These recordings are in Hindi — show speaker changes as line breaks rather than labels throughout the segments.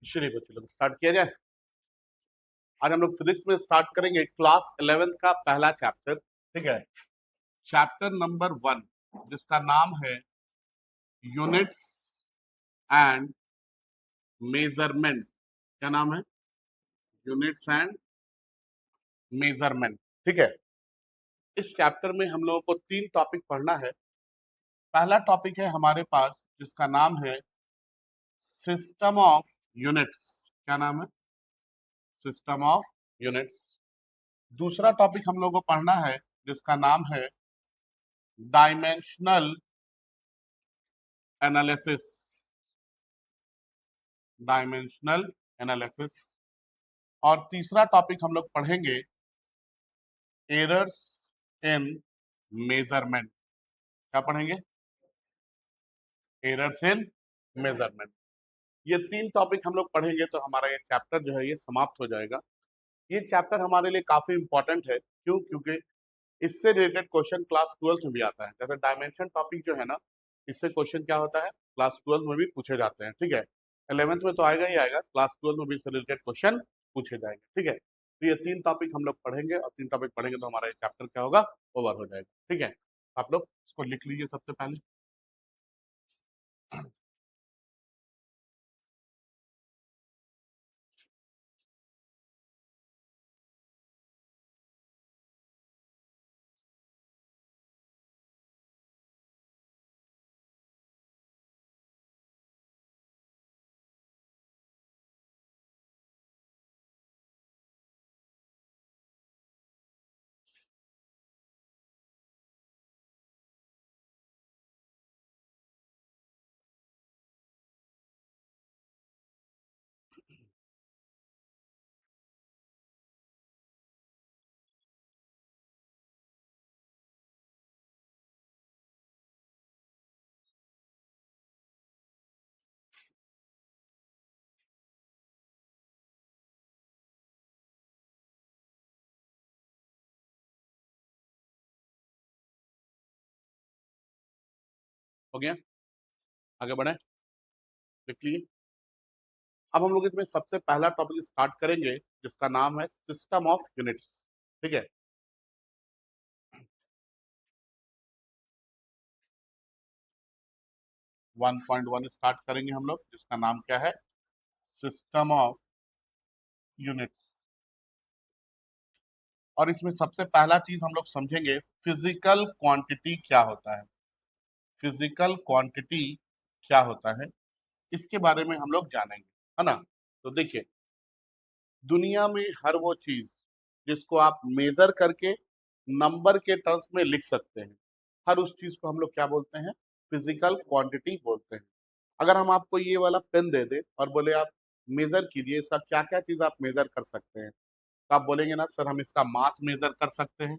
चलिए बच्चों लोग स्टार्ट किया जाए। आज हम लोग फिजिक्स में स्टार्ट करेंगे क्लास 11th का पहला चैप्टर। ठीक है, चैप्टर नंबर 1 जिसका नाम है यूनिट्स एंड मेजरमेंट। क्या नाम है? Units and measurement. ठीक है, इस चैप्टर में हम लोगों को 3 टॉपिक पढ़ना है। पहला टॉपिक है हमारे पास जिसका नाम है सिस्टम ऑफ यूनिट्स। क्या नाम है? System of units. दूसरा टॉपिक हम लोगों को पढ़ना है जिसका नाम है डायमेंशनल एनालिसिस। Dimensional analysis. और तीसरा टॉपिक हम लोग पढ़ेंगे एरर्स इन मेजरमेंट। क्या पढ़ेंगे? Errors in measurement. ये 3 टॉपिक हम लोग पढ़ेंगे तो हमारा ये चैप्टर जो है ये समाप्त हो जाएगा। ये चैप्टर हमारे लिए काफी इंपॉर्टेंट है। क्यों? क्योंकि इससे रिलेटेड क्वेश्चन क्लास 12th में भी आता है। जैसे डायमेंशन टॉपिक जो है ना, इससे क्वेश्चन क्या होता है क्लास 12th में भी पूछे जाते हैं। ठीक है, 11th में तो आएगा ही आएगा, क्लास 12th में भी इससे रिलेटेड क्वेश्चन पूछे जाएंगे। ठीक है, तो ये 3 टॉपिक हम लोग पढ़ेंगे और 3 टॉपिक पढ़ेंगे तो हमारा ये चैप्टर क्या होगा, ओवर हो जाएगा। ठीक है, आप लोग इसको लिख लीजिए सबसे पहले। हो गया, आगे बढ़े, लिख लीजिए। अब हम लोग इसमें सबसे पहला टॉपिक स्टार्ट करेंगे जिसका नाम है सिस्टम ऑफ यूनिट्स। ठीक है, 1.1 स्टार्ट करेंगे हम लोग जिसका नाम क्या है, सिस्टम ऑफ यूनिट्स। और इसमें सबसे पहला चीज हम लोग समझेंगे फिजिकल क्वांटिटी क्या होता है। फिजिकल क्वांटिटी क्या होता है इसके बारे में हम लोग जानेंगे, है ना। तो देखिए, दुनिया में हर वो चीज जिसको आप मेजर करके नंबर के टर्म्स में लिख सकते हैं, हर उस चीज को हम लोग क्या बोलते हैं, फिजिकल क्वांटिटी बोलते हैं। अगर हम आपको ये वाला पेन दे दे और बोले आप मेजर कीजिए इसका क्या क्या चीज आप मेजर कर सकते हैं, तो आप बोलेंगे ना सर हम इसका मास मेजर कर सकते हैं।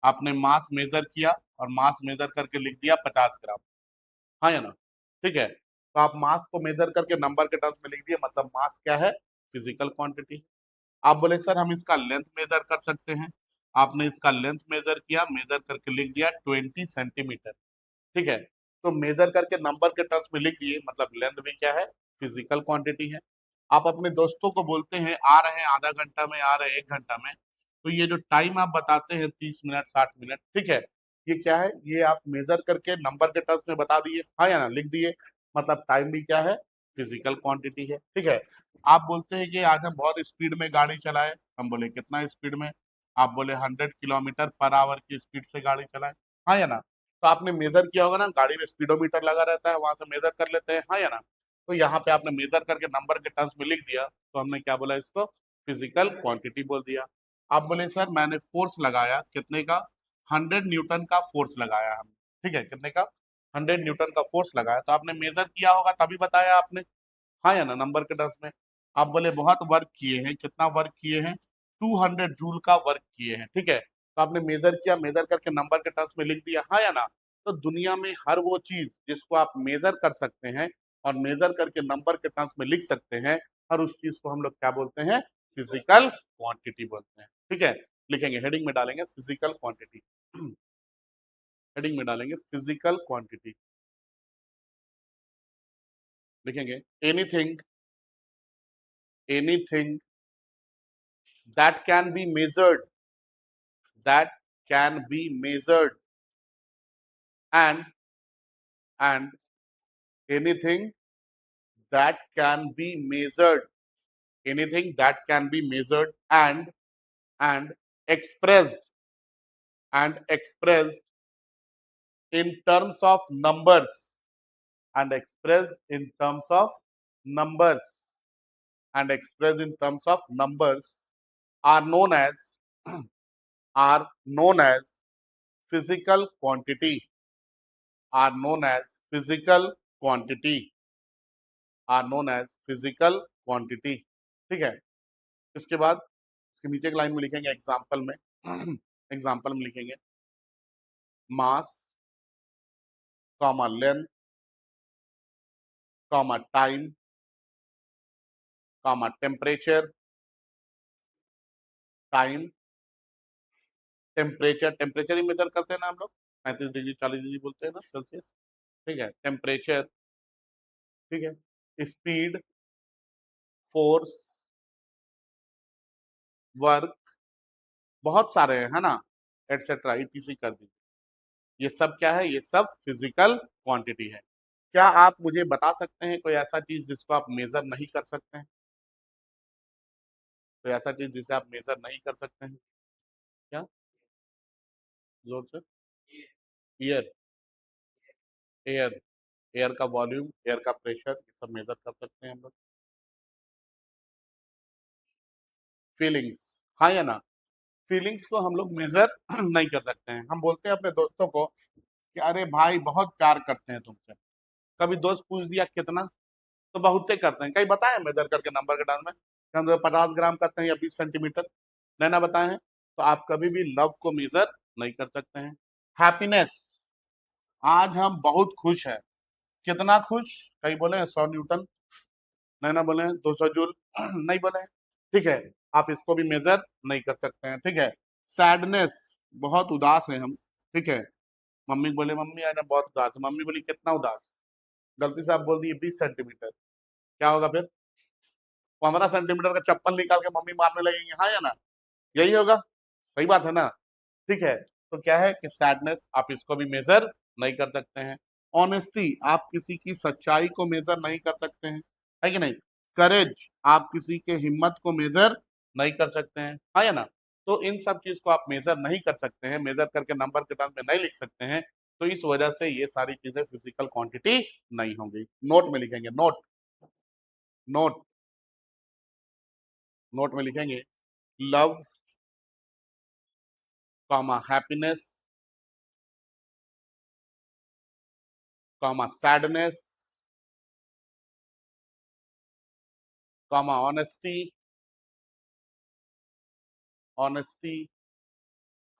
आपने मास मेजर किया और मास मेजर करके लिख दिया 50 ग्राम। हाँ या ना? ठीक है, तो आप मास को मेजर करके नंबर के टर्म्स में लिख दिए, मतलब मास क्या है, फिजिकल क्वांटिटी। आप बोले सर हम इसका लेंथ मेजर कर सकते हैं। आपने इसका लेंथ मेजर किया, मेजर करके लिख दिया 20 सेंटीमीटर। ठीक है, तो मेजर करके नंबर के टर्म्स में लिख दिए, मतलब लेंथ भी क्या है, फिजिकल क्वांटिटी है। आप अपने दोस्तों को बोलते हैं आ रहे हैं आधा घंटा में, आ रहे हैं 1 घंटा में, तो ये जो टाइम आप बताते हैं 30 मिनट 60 मिनट, ठीक है, ये क्या है, ये आप मेजर करके नंबर के टर्म्स में बता दिए, हाँ या ना, लिख दिए, मतलब टाइम भी क्या है, फिजिकल क्वांटिटी है। ठीक है, आप बोलते हैं कि आज हम बहुत स्पीड में गाड़ी चलाए, हम बोले कितना स्पीड में, आप बोले 100 किलोमीटर पर आवर की स्पीड से गाड़ी चलाए, हाँ या ना। तो आपने मेजर किया होगा ना, गाड़ी में स्पीडोमीटर लगा रहता है, वहां से मेजर कर लेते हैं, हाँ या ना। तो यहाँ पे आपने मेजर करके नंबर के टर्म्स में लिख दिया, तो हमने क्या बोला, इसको फिजिकल क्वांटिटी बोल दिया। आप बोले सर मैंने फोर्स लगाया कितने का, 100 न्यूटन का फोर्स लगाया हमने। ठीक है, कितने का, 100 न्यूटन का फोर्स लगाया, तो आपने मेजर किया होगा तभी बताया आपने, हाँ या ना, नंबर के टर्म्स में। आप बोले बहुत वर्क किए हैं, कितना वर्क किए हैं, 200 जूल का वर्क किए हैं। ठीक है, तो आपने मेजर किया, मेजर करके नंबर के टर्म्स में लिख दिया, हाँ या ना। तो दुनिया में हर वो चीज जिसको आप मेजर कर सकते हैं और मेजर करके नंबर के टर्म्स में लिख सकते हैं, हर उस चीज को हम लोग क्या बोलते हैं, फिजिकल क्वांटिटी बोलते हैं। ठीक है, लिखेंगे, हेडिंग में डालेंगे फिजिकल क्वांटिटी। हेडिंग में डालेंगे फिजिकल क्वांटिटी, लिखेंगे anything anything that can be measured, that can be measured, and and anything that can be measured, anything that can be measured and expressed, and expressed in terms of numbers, and expressed in terms of numbers, and expressed in terms of numbers are known as are known as physical quantity, are known as physical quantity, are known as physical quantity। ठीक है, इसके बाद इसके नीचे एक लाइन में लिखेंगे एग्जाम्पल में एग्जाम्पल में लिखेंगे mass comma length comma time comma temperature, time temperature, temperature ही मेजर करते हैं ना हम लोग, 35 डिग्री 40 डिग्री बोलते हैं ना सेल्सियस। ठीक है, टेम्परेचर, ठीक है, स्पीड, फोर्स, वर्क, बहुत सारे हैं, है ना, एटसेट्रा ईटीसी कर दीजिए। ये सब क्या है, ये सब फिजिकल क्वांटिटी है। क्या आप मुझे बता सकते हैं कोई ऐसा चीज जिसको आप मेजर नहीं कर सकते हैं, कोई ऐसा चीज जिसे आप मेजर नहीं कर सकते हैं? क्या, जोर से? ईयर, एयर, एयर का वॉल्यूम, एयर का प्रेशर, ये सब मेजर कर सकते हैं हम लोग। फीलिंग्स, हाँ या ना, फीलिंग्स को हम लोग मेजर नहीं कर सकते हैं। हम बोलते हैं अपने दोस्तों को कि अरे भाई बहुत प्यार करते हैं तुमसे, कभी दोस्त पूछ दिया कितना, तो बहुते करते हैं, कहीं बताए मेजर करके नंबर के टाइम में कि हम 50 ग्राम करते हैं या 20 सेंटीमीटर, नहीं ना बताए हैं, तो आप कभी भी लव को मेजर नहीं कर सकते हैं। हैप्पीनेस, आज हम बहुत खुश हैं, कितना खुश, कहीं बोले 100 न्यूटन, नहीं ना बोले 200 जूल नहीं बोले, ठीक है, आप इसको भी मेजर नहीं कर सकते हैं। ठीक है, सैडनेस, बहुत उदास है हम, ठीक है, मम्मी बोले मम्मी आज बहुत उदास है, मम्मी बोली कितना उदास, गलती से आप बोल दिए 20 सेंटीमीटर, क्या होगा फिर? 15 सेंटीमीटर का चप्पल निकाल के मम्मी मारने लगेंगे, हाँ या ना, यही होगा, सही बात है ना। ठीक है, तो क्या है कि सैडनेस आप इसको भी मेजर नहीं कर सकते हैं। ऑनेस्टी, आप किसी की सच्चाई को मेजर नहीं कर सकते हैं, है कि नहीं। करेज, आप किसी के हिम्मत को मेजर नहीं कर सकते हैं, हाँ या ना। तो इन सब चीज को आप मेजर नहीं कर सकते हैं, मेजर करके नंबर के टर्म में नहीं लिख सकते हैं, तो इस वजह से ये सारी चीजें फिजिकल क्वांटिटी नहीं होंगी। नोट में लिखेंगे, नोट, नोट, नोट में लिखेंगे love comma happiness comma sadness comma honesty, honesty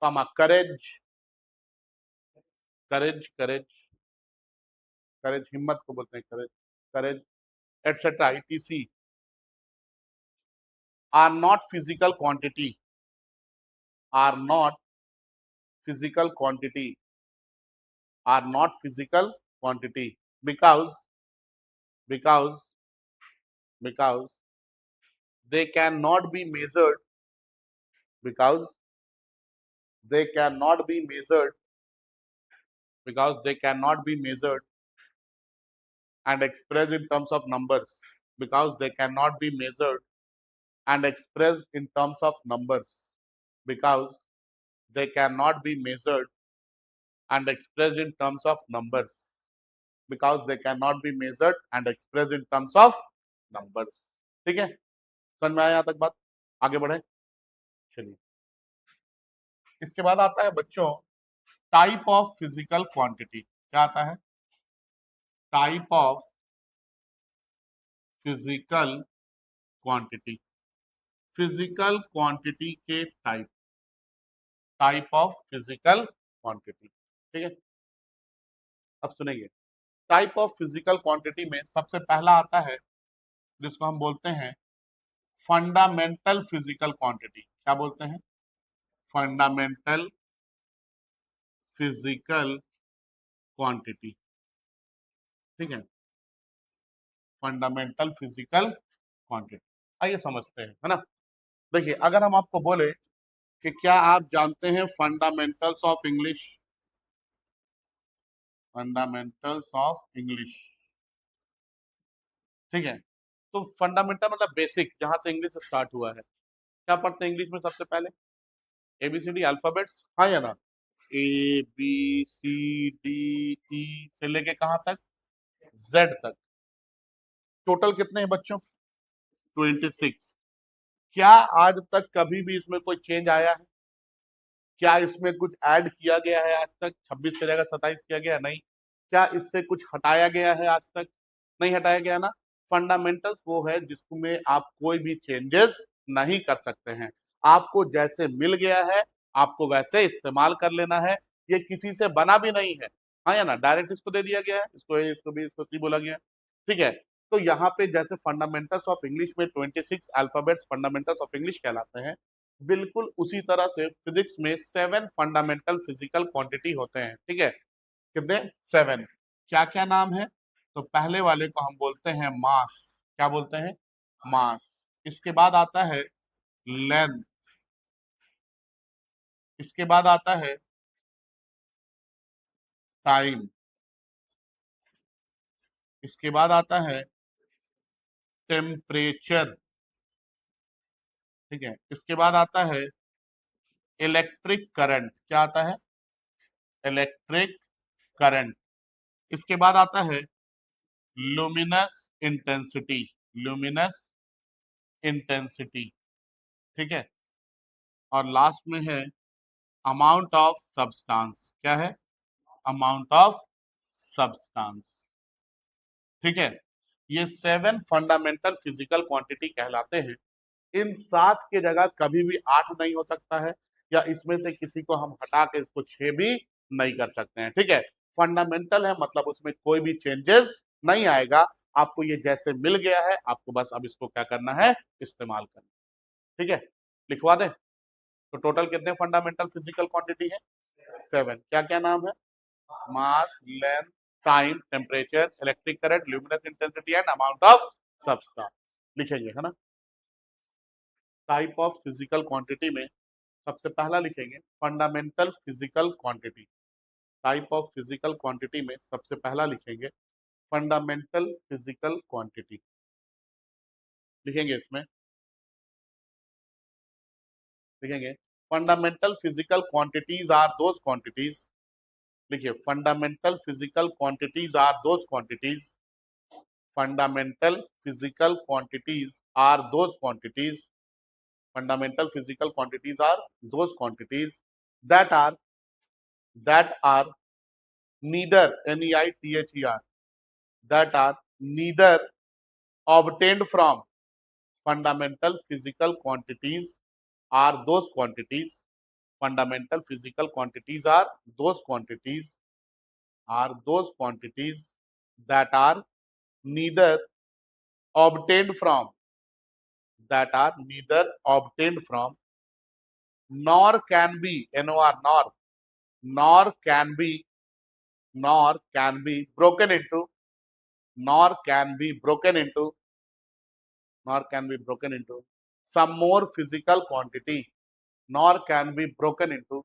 comma courage, courage, courage, courage हिम्मत को बोलते हैं courage, courage etcetera ETC are not physical quantity, are not physical quantity, are not physical quantity because because because they cannot be measured, because they cannot be measured, because they cannot be measured and expressed in terms of numbers, because they cannot be measured and expressed in terms of numbers, because they cannot be measured and expressed in terms of numbers, because they cannot be measured and expressed in terms of numbers। ठीक है, समझ में आया यहाँ तक बात? आगे बढ़े, चलिए। इसके बाद आता है बच्चों टाइप ऑफ फिजिकल क्वांटिटी। क्या आता है? Type of physical quantity, physical quantity के type, type of physical quantity. ठीक है, अब सुनेंगे। टाइप ऑफ फिजिकल क्वांटिटी में सबसे पहला आता है जिसको हम बोलते हैं फंडामेंटल फिजिकल क्वांटिटी। क्या बोलते हैं? Fundamental physical quantity. ठीक है, फंडामेंटल फिजिकल क्वांटिटी। आइए समझते हैं, है ना। देखिए, अगर हम आपको बोले कि क्या आप जानते हैं fundamentals of English, fundamentals of English, ठीक है, तो फंडामेंटल मतलब बेसिक, जहां से इंग्लिश स्टार्ट हुआ है। क्या पढ़ते हैं इंग्लिश में सबसे पहले? एबीसीडी अल्फाबेट्स, हाँ या ना? A B C D E से लेके कहां तक? जेड तक। टोटल कितने हैं बच्चों? 26। क्या आज तक कभी भी इसमें कोई चेंज आया है? क्या इसमें कुछ ऐड किया गया है आज तक? 26 की जगह 27 किया गया? नहीं। क्या इससे कुछ हटाया गया है आज तक? नहीं हटाया गया ना। फंडामेंटल्स वो है जिसमें आप कोई भी चेंजेस नहीं कर सकते हैं। आपको जैसे मिल गया है आपको वैसे इस्तेमाल कर लेना है। ये किसी से बना भी नहीं है, हाँ या ना, डायरेक्ट इसको दे दिया गया है, इसको ए, इसको बी, इसको सी बोला गया, ठीक है। तो यहाँ पे जैसे फंडामेंटल्स ऑफ इंग्लिश में 26 अल्फाबेट्स फंडामेंटल्स ऑफ इंग्लिश कहलाते हैं, बिल्कुल उसी तरह से फिजिक्स में 7 फंडामेंटल फिजिकल क्वांटिटी होते हैं, ठीक है। कितने? 7। क्या क्या नाम है? तो पहले वाले को हम बोलते हैं मास। क्या बोलते हैं? मास। इसके बाद आता है लेंथ। इसके बाद आता है टाइम। इसके बाद आता है टेम्परेचर, ठीक है। इसके बाद आता है इलेक्ट्रिक करंट। क्या आता है? Electric current. इसके बाद आता है लुमिनस इंटेंसिटी, लुमिनस इंटेंसिटी, ठीक है। और लास्ट में है अमाउंट ऑफ सब्सटेंस। क्या है? अमाउंट ऑफ सब्सटेंस, ठीक है। ये 7 फंडामेंटल फिजिकल क्वांटिटी कहलाते हैं। इन 7 की जगह कभी भी 8 नहीं हो सकता है, या इसमें से किसी को हम हटा के इसको 6 भी नहीं कर सकते हैं, ठीक है। फंडामेंटल है मतलब उसमें कोई भी चेंजेस नहीं आएगा। आपको ये जैसे मिल गया है आपको बस अब इसको क्या करना है? इस्तेमाल करना, ठीक है। लिखवा दे। तो टोटल कितने फंडामेंटल फिजिकल क्वांटिटी है? 7। क्या क्या नाम है? Mass, length, time, temperature, electric current, luminous intensity and amount of substance. लिखेंगे, है ना। टाइप ऑफ फिजिकल क्वांटिटी में सबसे पहला लिखेंगे fundamental physical quantity. Type of physical quantity में सबसे पहला लिखेंगे फंडामेंटल फिजिकल क्वांटिटी। लिखेंगे इसमें, लिखेंगे fundamental physical quantities are those quantities. लिखिए fundamental physical quantities are those quantities. Fundamental physical quantities are those quantities. Fundamental physical quantities are those quantities that are that are neither neither that are neither obtained from fundamental physical quantities are those quantities. Fundamental physical quantities are those quantities, are those quantities that are neither obtained from, that are neither obtained from, nor can be nor can be nor can be broken into, nor can be broken into, nor can be broken into some more physical quantity, nor can be broken into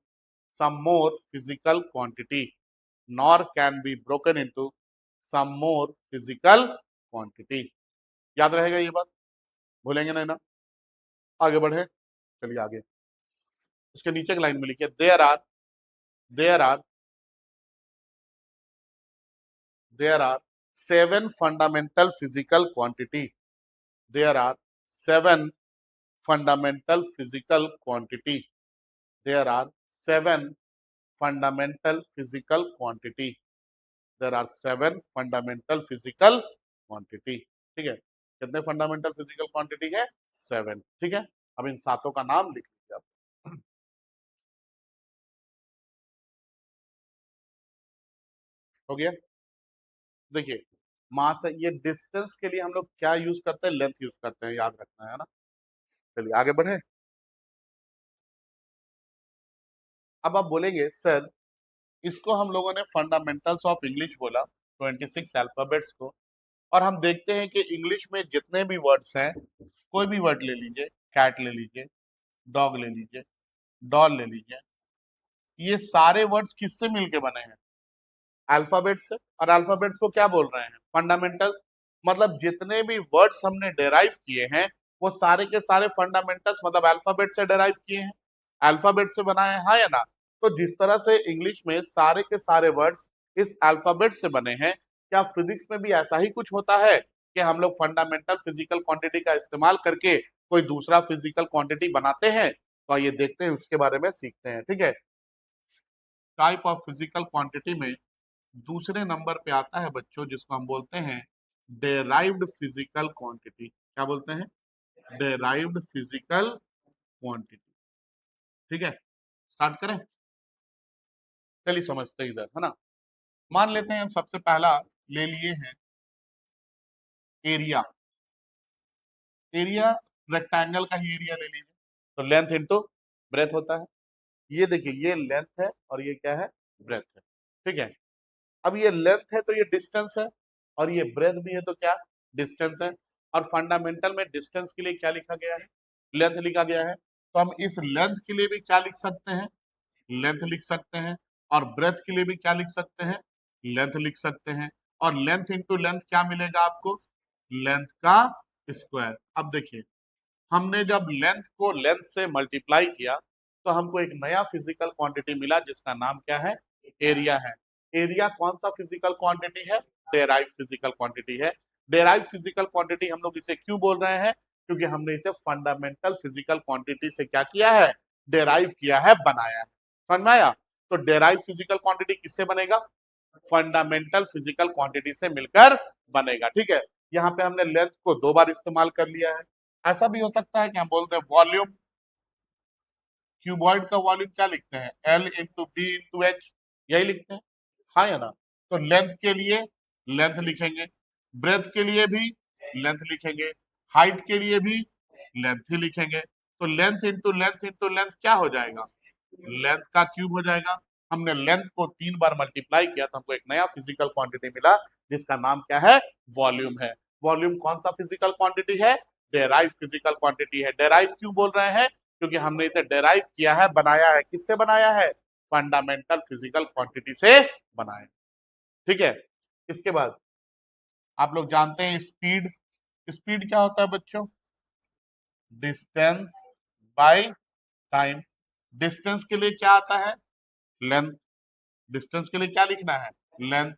some more physical quantity, nor can be broken into some more physical quantity। याद रहेगा ये बात? भूलेंगे नहीं ना। आगे बढ़े, चलिए आगे। उसके नीचे की लाइन में लिखिए there are there are 7 fundamental physical quantity. There are 7 fundamental physical quantity. There are 7 fundamental physical quantity. There are 7 fundamental physical quantity. ठीक है। कितने फंडामेंटल फिजिकल क्वांटिटी है? 7, ठीक है। अब इन सातों का नाम लिख लीजिए आप। हो गया। देखिए मास है, ये डिस्टेंस के लिए हम लोग क्या यूज करते हैं? लेंथ यूज करते हैं, याद रखना है ना। चलिए आगे बढ़े। अब आप बोलेंगे सर इसको हम लोगों ने फंडामेंटल्स ऑफ इंग्लिश बोला, 26 अल्फाबेट्स को, और हम देखते हैं कि इंग्लिश में जितने भी वर्ड्स हैं कोई भी वर्ड ले लीजिए, कैट ले लीजिए, डॉग ले लीजिए, डॉल ले लीजिए, ये सारे वर्ड्स किससे मिलके बने हैं? अल्फाबेट से। और अल्फाबेट्स को क्या बोल रहे हैं? फंडामेंटल्स। मतलब जितने भी वर्ड्स हमने डेराइव किए हैं वो सारे के सारे फंडामेंटल्स मतलब अल्फाबेट से डेराइव किए हैं, अल्फाबेट से बनाए हैं, हाँ या ना? तो जिस तरह से इंग्लिश में सारे के सारे वर्ड्स इस अल्फाबेट से बने हैं, क्या फिजिक्स में भी ऐसा ही कुछ होता है कि हम लोग फंडामेंटल फिजिकल क्वांटिटी का इस्तेमाल करके कोई दूसरा फिजिकल क्वांटिटी बनाते हैं? तो ये देखते हैं, उसके बारे में सीखते हैं, ठीक है। टाइप ऑफ फिजिकल क्वांटिटी में दूसरे नंबर पे आता है बच्चों जिसको हम बोलते हैं डेराइव्ड फिजिकल क्वांटिटी। क्या बोलते हैं? Derived physical quantity. ठीक है, स्टार्ट करें? चलिए समझते हैं इधर, है ना। मान लेते हैं हम सबसे पहला ले लिए हैं एरिया। एरिया रेक्टेंगल का ही एरिया ले लीजिए, तो लेंथ इंटू ब्रेथ होता है। ये देखिए, ये लेंथ है और ये क्या है? ब्रेथ है। ठीक है, अब ये लेंथ है तो ये डिस्टेंस है, और ये ब्रेथ भी है तो क्या? डिस्टेंस है। और फंडामेंटल में डिस्टेंस के लिए क्या लिखा गया है? लेंथ लिखा गया है। तो हम इस लेंथ के लिए भी क्या लिख सकते हैं? लेंथ लिख सकते हैं। और ब्रेथ के लिए भी क्या लिख सकते हैं? लेंथ लिख सकते हैं। और लेंथ इंटू लेंथ क्या मिलेगा आपको? लेंथ का स्क्वायर। अब देखिए, हमने जब लेंथ को लेंथ से मल्टीप्लाई किया तो हमको एक नया फिजिकल क्वांटिटी मिला जिसका नाम क्या है? एरिया है। एरिया कौन सा फिजिकल क्वांटिटी है? डेराइव फिजिकल क्वांटिटी है। डेराइव फिजिकल क्वांटिटी हम लोग इसे क्यों बोल रहे हैं? क्योंकि हमने इसे फंडामेंटल फिजिकल क्वांटिटी से क्या किया है? डेराइव किया है, बनाया है। समझ में आया? तो डेराइव फिजिकल क्वांटिटी किससे बनेगा? फंडामेंटल फिजिकल क्वांटिटी से मिलकर बनेगा। ठीक है, यहाँ पे हमने लेंथ को दो बार इस्तेमाल कर लिया है। ऐसा भी हो सकता है कि हम बोलते हैं वॉल्यूम। क्यूबॉइड का वॉल्यूम क्या लिखते हैं? L into B into H, यही लिखते हैं, हाँ या ना? तो लेंथ के लिए लेंथ लिखेंगे, ब्रेथ के लिए भी लेंथ लिखेंगे, हाइट के लिए भी लेंथ ही लिखेंगे। तो लेंथ इंटू लेंथ क्या हो जाएगा? लेंथ का क्यूब हो जाएगा। हमने लेंथ को 3 बार मल्टीप्लाई किया तो हमको एक नया फिजिकल क्वांटिटी मिला जिसका नाम क्या है? वॉल्यूम है। वॉल्यूम कौन सा फिजिकल क्वांटिटी है? डेराइव फिजिकल क्वांटिटी है। डेराइव क्यों बोल रहे हैं? क्योंकि हमने इसे डेराइव किया है, बनाया है। किससे बनाया है? फंडामेंटल फिजिकल क्वांटिटी से बनाया। ठीक है, इसके बाद आप लोग जानते हैं स्पीड। स्पीड क्या होता है बच्चों? Distance by time. डिस्टेंस के लिए क्या आता है? लेंथ। डिस्टेंस के लिए क्या लिखना है? लेंथ।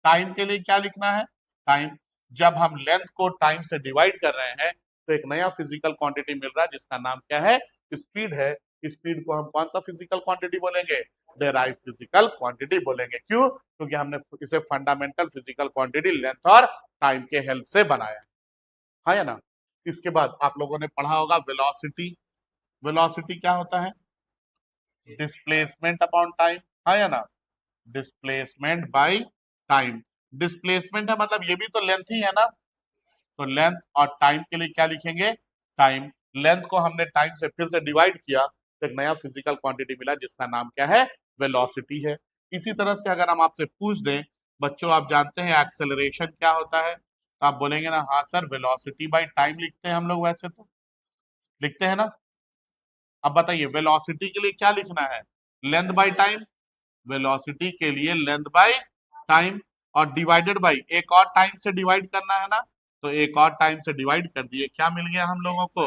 टाइम के लिए क्या लिखना है? टाइम। जब हम लेंथ को टाइम से डिवाइड कर रहे हैं तो एक नया फिजिकल क्वांटिटी मिल रहा है जिसका नाम क्या है? स्पीड है। स्पीड को हम कौन सा फिजिकल क्वांटिटी बोलेंगे? डेराइव फिजिकल क्वांटिटी बोलेंगे। क्यों? क्योंकि हमने इसे फंडामेंटल फिजिकल क्वांटिटी लेंथ और टाइम के हेल्प से बनाया है, हाँ या ना? इसके बाद आप लोगों ने पढ़ा होगा वेलोसिटी। वेलोसिटी क्या होता है? डिस्प्लेसमेंट अपॉन टाइम, हाँ या ना? Displacement by time. डिस्प्लेसमेंट है मतलब ये भी तो लेंथ ही है ना। तो लेंथ और टाइम के लिए क्या लिखेंगे? टाइम। लेंथ को हमने टाइम से फिर से डिवाइड किया तो एक नया फिजिकल क्वांटिटी मिला जिसका नाम क्या है? वेलोसिटी है। इसी तरह से अगर हम आपसे पूछ दें बच्चों, आप जानते हैं एक्सेलरेशन क्या होता है? तो आप बोलेंगे ना, हाँ सर वेलोसिटी बाय टाइम लिखते हैं हम लोग, वैसे तो लिखते हैं ना। अब बताइए वेलोसिटी के लिए क्या लिखना है? Length by time. वेलोसिटी के लिए लेंथ बाय टाइम, और डिवाइडेड बाय एक और टाइम से डिवाइड करना है ना। तो एक और टाइम से डिवाइड कर दिए, क्या मिल गया हम लोगों को?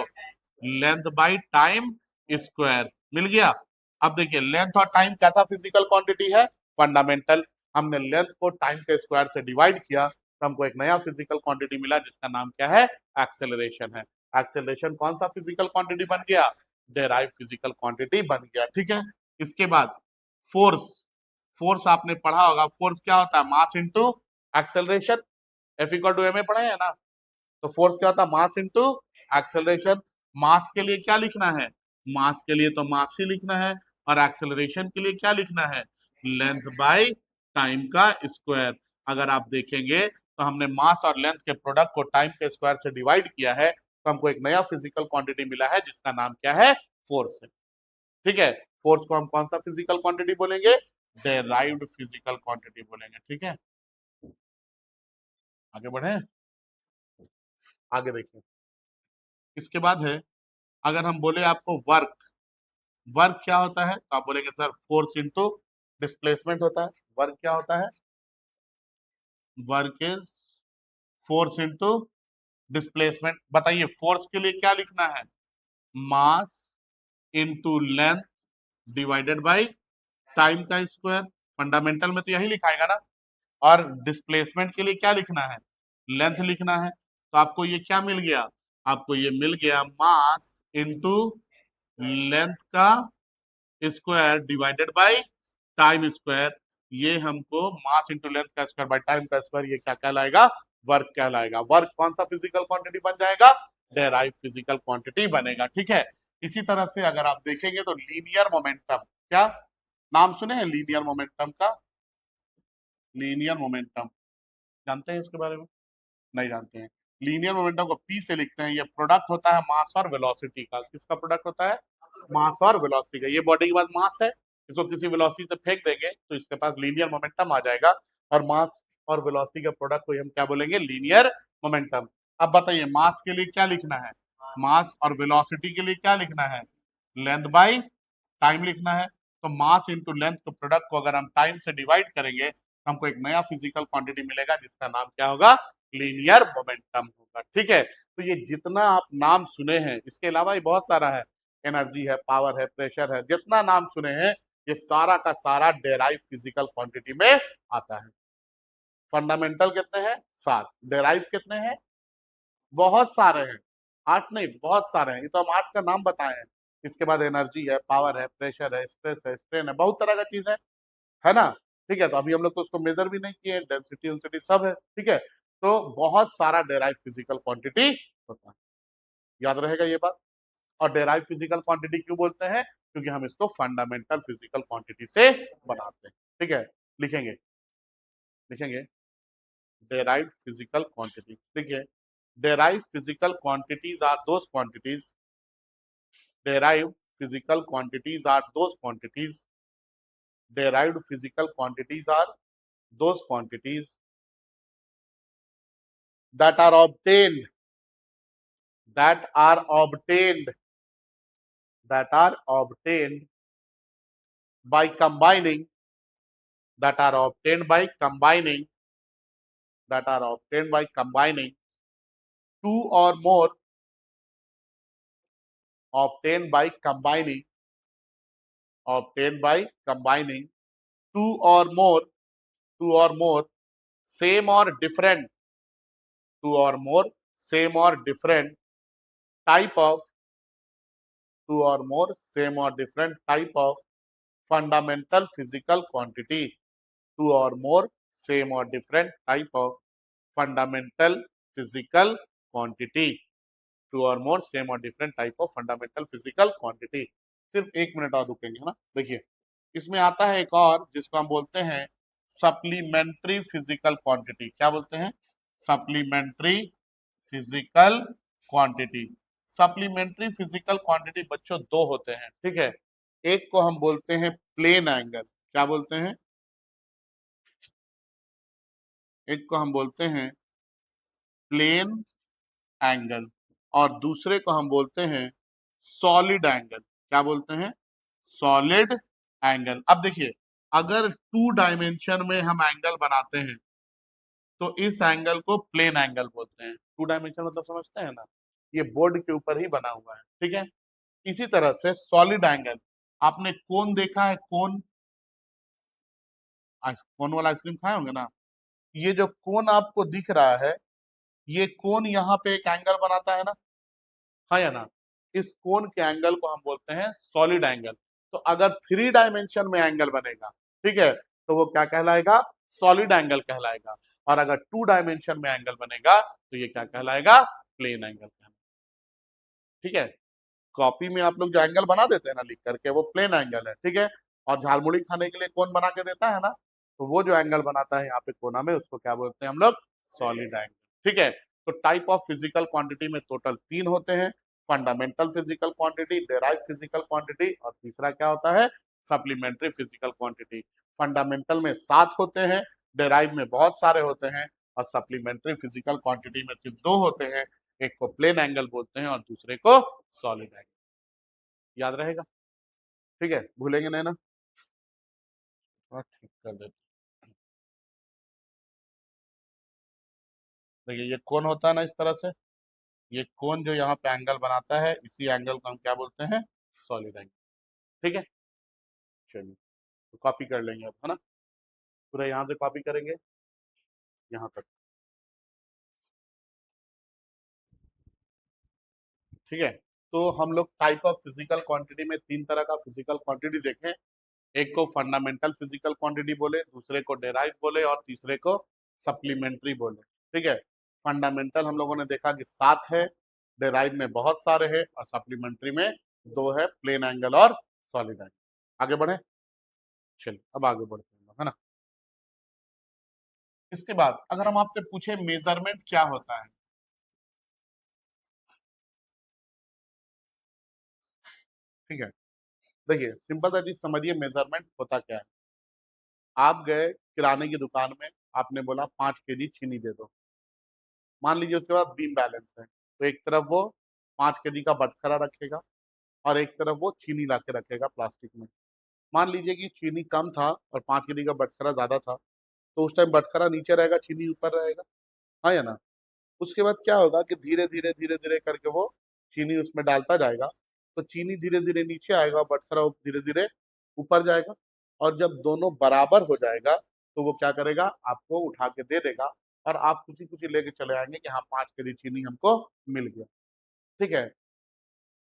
लेंथ बाय टाइम स्क्वायर मिल गया। अब देखिए लेंथ और टाइम कैसा फिजिकल क्वांटिटी है? फंडामेंटल। हमने लेंथ को टाइम के स्क्वायर से डिवाइड किया तो हमको एक नया फिजिकल क्वांटिटी मिला जिसका नाम क्या है? एक्सेलरेशन है। एक्सेलरेशन कौन सा फिजिकल क्वांटिटी बन गया? डेराइव फिजिकल क्वांटिटी बन गया। ठीक है, इसके बाद फोर्स। फोर्स आपने पढ़ा होगा, फोर्स क्या होता है? Mass into acceleration. F equal to M A पढ़े हैं ना। तो फोर्स क्या होता है? Mass into acceleration. मास के लिए क्या लिखना है? मास के लिए तो मास ही लिखना है। और एक्सेलरेशन के लिए क्या लिखना है? लेंथ बाय टाइम का स्क्वायर। अगर आप देखेंगे तो हमने मास और लेंथ के प्रोडक्ट को टाइम के स्क्वायर से डिवाइड किया है तो हमको एक नया फिजिकल क्वांटिटी मिला है जिसका नाम क्या है? फोर्स है। ठीक है, फोर्स को हम कौन सा फिजिकल क्वांटिटी बोलेंगे? डेराइव्ड फिजिकल क्वांटिटी बोलेंगे। ठीक है, आगे बढ़े, आगे देखिए। इसके बाद है, अगर हम बोले आपको वर्क, वर्क क्या होता है तो आप बोलेंगे सर फोर्स इंटू डिस्प्लेसमेंट होता है। वर्क क्या होता है? Work is force into displacement. बताइए फोर्स के लिए क्या लिखना है? Mass into length divided by time का स्क्वायर। फंडामेंटल में तो यही लिखाएगा ना। और डिस्प्लेसमेंट के लिए क्या लिखना है? लेंथ लिखना है। तो आपको ये क्या मिल गया? आपको ये मिल गया मास इंटू लेंथ का square divided by time square. ये हमको मास इंटू लेंथ का स्क्वायर बाय टाइम का स्क्वायर, ये क्या कहलाएगा? वर्क कहलाएगा। वर्क कौन सा फिजिकल क्वांटिटी बन जाएगा? डेराइव फिजिकल क्वांटिटी बनेगा। ठीक है। इसी तरह से अगर आप देखेंगे तो लीनियर मोमेंटम, क्या नाम सुने हैं लीनियर मोमेंटम का? लीनियर मोमेंटम जानते हैं इसके बारे में? नहीं जानते हैं। लीनियर मोमेंटम को पी से लिखते हैं। ये प्रोडक्ट होता है मास और वेलोसिटी का। किसका प्रोडक्ट होता है? मास और वेलोसिटी का। ये बॉडी के पास मास है, इसको किसी वेलोसिटी से फेंक देंगे तो इसके पास लीनियर मोमेंटम आ जाएगा। और मास और वेलोसिटी के प्रोडक्ट को हम क्या बोलेंगे? Linear momentum. अब बताइए मास के लिए क्या लिखना है? मास और वेलोसिटी के लिए क्या लिखना है? लेंथ बाई टाइम लिखना है। तो मास इंटू लेंथ के प्रोडक्ट को अगर हम टाइम से डिवाइड करेंगे तो हमको एक नया फिजिकल क्वांटिटी मिलेगा जिसका नाम क्या होगा? लीनियर मोमेंटम होगा। ठीक है। तो ये जितना आप नाम सुने हैं, इसके अलावा ये बहुत सारा है, एनर्जी है, पावर है, प्रेशर है, जितना नाम सुने हैं ये सारा का सारा डेराइव फिजिकल क्वांटिटी में आता है। फंडामेंटल कितने हैं? 7। डेराइव कितने हैं? बहुत सारे हैं। 8 नहीं, बहुत सारे हैं। ये तो हम 8 का नाम बताए हैं। इसके बाद एनर्जी है, पावर है, प्रेशर है, स्ट्रेस है, स्ट्रेन है, बहुत तरह का चीज है ना? ठीक है। तो अभी हम लोग तो उसको मेजर भी नहीं किए, डेंसिटी डेंसिटी सब है। ठीक है। तो बहुत सारा डेराइव फिजिकल क्वांटिटी होता है। याद रहेगा ये बात। और डेराइव फिजिकल क्वांटिटी क्यों बोलते हैं? क्योंकि हम इसको फंडामेंटल फिजिकल क्वांटिटी से बनाते हैं। ठीक है। लिखेंगे, लिखेंगे derived physical quantity। देखिए derived physical quantities are those quantities, derived physical quantities are those quantities, derived physical quantities are those quantities that are obtained, that are obtained, that are obtained by combining, that are obtained by combining, that are obtained by combining two or more, obtained by combining, obtained by combining two or more, two or more same or different, two or more same or different type of, two or more same or different type of fundamental physical quantity, two or more same or different type of fundamental physical quantity, two or more same or different type of fundamental physical quantity। सिर्फ 1 मिनट और रुकेंगे, है ना? देखिए इसमें आता है एक और जिसको हम बोलते हैं सप्लीमेंट्री फिजिकल क्वांटिटी। क्या बोलते हैं? Supplementary physical quantity. Supplementary physical quantity बच्चों दो होते हैं। ठीक है। एक को हम बोलते हैं प्लेन एंगल। क्या बोलते हैं? एक को हम बोलते हैं प्लेन एंगल और दूसरे को हम बोलते हैं सॉलिड एंगल। क्या बोलते हैं? Solid angle. अब देखिए अगर 2 डायमेंशन में हम एंगल बनाते हैं तो इस एंगल को प्लेन एंगल बोलते हैं। 2 डायमेंशन मतलब समझते हैं ना? ये बोर्ड के ऊपर ही बना हुआ है। ठीक है। इसी तरह से सॉलिड एंगल, आपने कोन देखा है? कोन, कोन वाला आइसक्रीम खाए होंगे ना? ये जो कोन आपको दिख रहा है, ये कोन यहाँ पे एक एंगल बनाता है ना? हाँ या ना? इस कोन के एंगल को हम बोलते हैं सॉलिड एंगल। तो अगर 3 डायमेंशन में एंगल बनेगा, ठीक है, तो वो क्या कहलाएगा? सॉलिड एंगल कहलाएगा। और अगर 2 डायमेंशन में एंगल बनेगा तो ये क्या कहलाएगा? प्लेन एंगल कहलाएगा। ठीक है। कॉपी में आप लोग जो एंगल बना देते हैं ना लिख करके, वो प्लेन एंगल है। ठीक है। और झालमुड़ी खाने के लिए कौन बना के देता है ना, तो वो जो एंगल बनाता है यहाँ पे कोना में, उसको क्या बोलते हैं हम लोग? Solid angle. ठीक है। तो टाइप ऑफ फिजिकल क्वांटिटी में टोटल 3 होते हैं। Fundamental physical quantity, derive physical quantity और तीसरा क्या होता है? Supplementary physical quantity. फंडामेंटल में 7 होते हैं, डेराइव में बहुत सारे होते हैं और सप्लीमेंट्री फिजिकल क्वांटिटी में सिर्फ 2 होते हैं। एक को प्लेन एंगल बोलते हैं और दूसरे को सॉलिड एंगल। याद रहेगा? ठीक है, भूलेंगे नहीं ना? हाँ, ठीक कर देते। देखिए ये कोण होता है ना इस तरह से, ये कोण जो यहाँ पे एंगल बनाता है, इसी एंगल को हम क्या बोलते हैं? Solid angle. ठीक है, चलिए तो कॉपी कर लेंगे अब, है ना? पूरा यहाँ से कॉपी करेंगे यहाँ तक। ठीक है, तो हम लोग टाइप ऑफ फिजिकल क्वांटिटी में तीन तरह का फिजिकल क्वांटिटी देखें। एक को फंडामेंटल फिजिकल क्वांटिटी बोले, दूसरे को डेराइव बोले और तीसरे को सप्लीमेंट्री बोले। ठीक है, फंडामेंटल हम लोगों ने देखा कि 7 है, डेराइव में बहुत सारे हैं और सप्लीमेंट्री में 2 है, प्लेन एंगल और सॉलिड एंगल। आगे बढ़े, चलिए अब आगे बढ़ते हैं, है ना? इसके बाद अगर हम आपसे पूछे मेजरमेंट क्या होता है, ठीक है, देखिए सिंपल सा चीज समझिए, मेजरमेंट होता क्या है। आप गए किराने की दुकान में, आपने बोला 5 केजी चीनी दे दो। मान लीजिए उसके बाद बीम बैलेंस है, तो एक तरफ वो 5 केजी का बटखरा रखेगा और एक तरफ वो चीनी ला के रखेगा प्लास्टिक में। मान लीजिए कि चीनी कम था और 5 केजी का बटखरा ज्यादा था, तो उस टाइम बटखरा नीचे रहेगा, चीनी ऊपर रहेगा, हाँ या ना? उसके बाद क्या होगा कि धीरे धीरे धीरे धीरे करके वो चीनी उसमें डालता जाएगा, तो चीनी धीरे धीरे नीचे आएगा, बटखरा धीरे धीरे ऊपर जाएगा। और जब दोनों बराबर हो जाएगा तो वो क्या करेगा, आपको उठा के दे देगा और आप खुशी खुशी लेके चले आएंगे कि हाँ 5 केजी चीनी हमको मिल गया। ठीक है,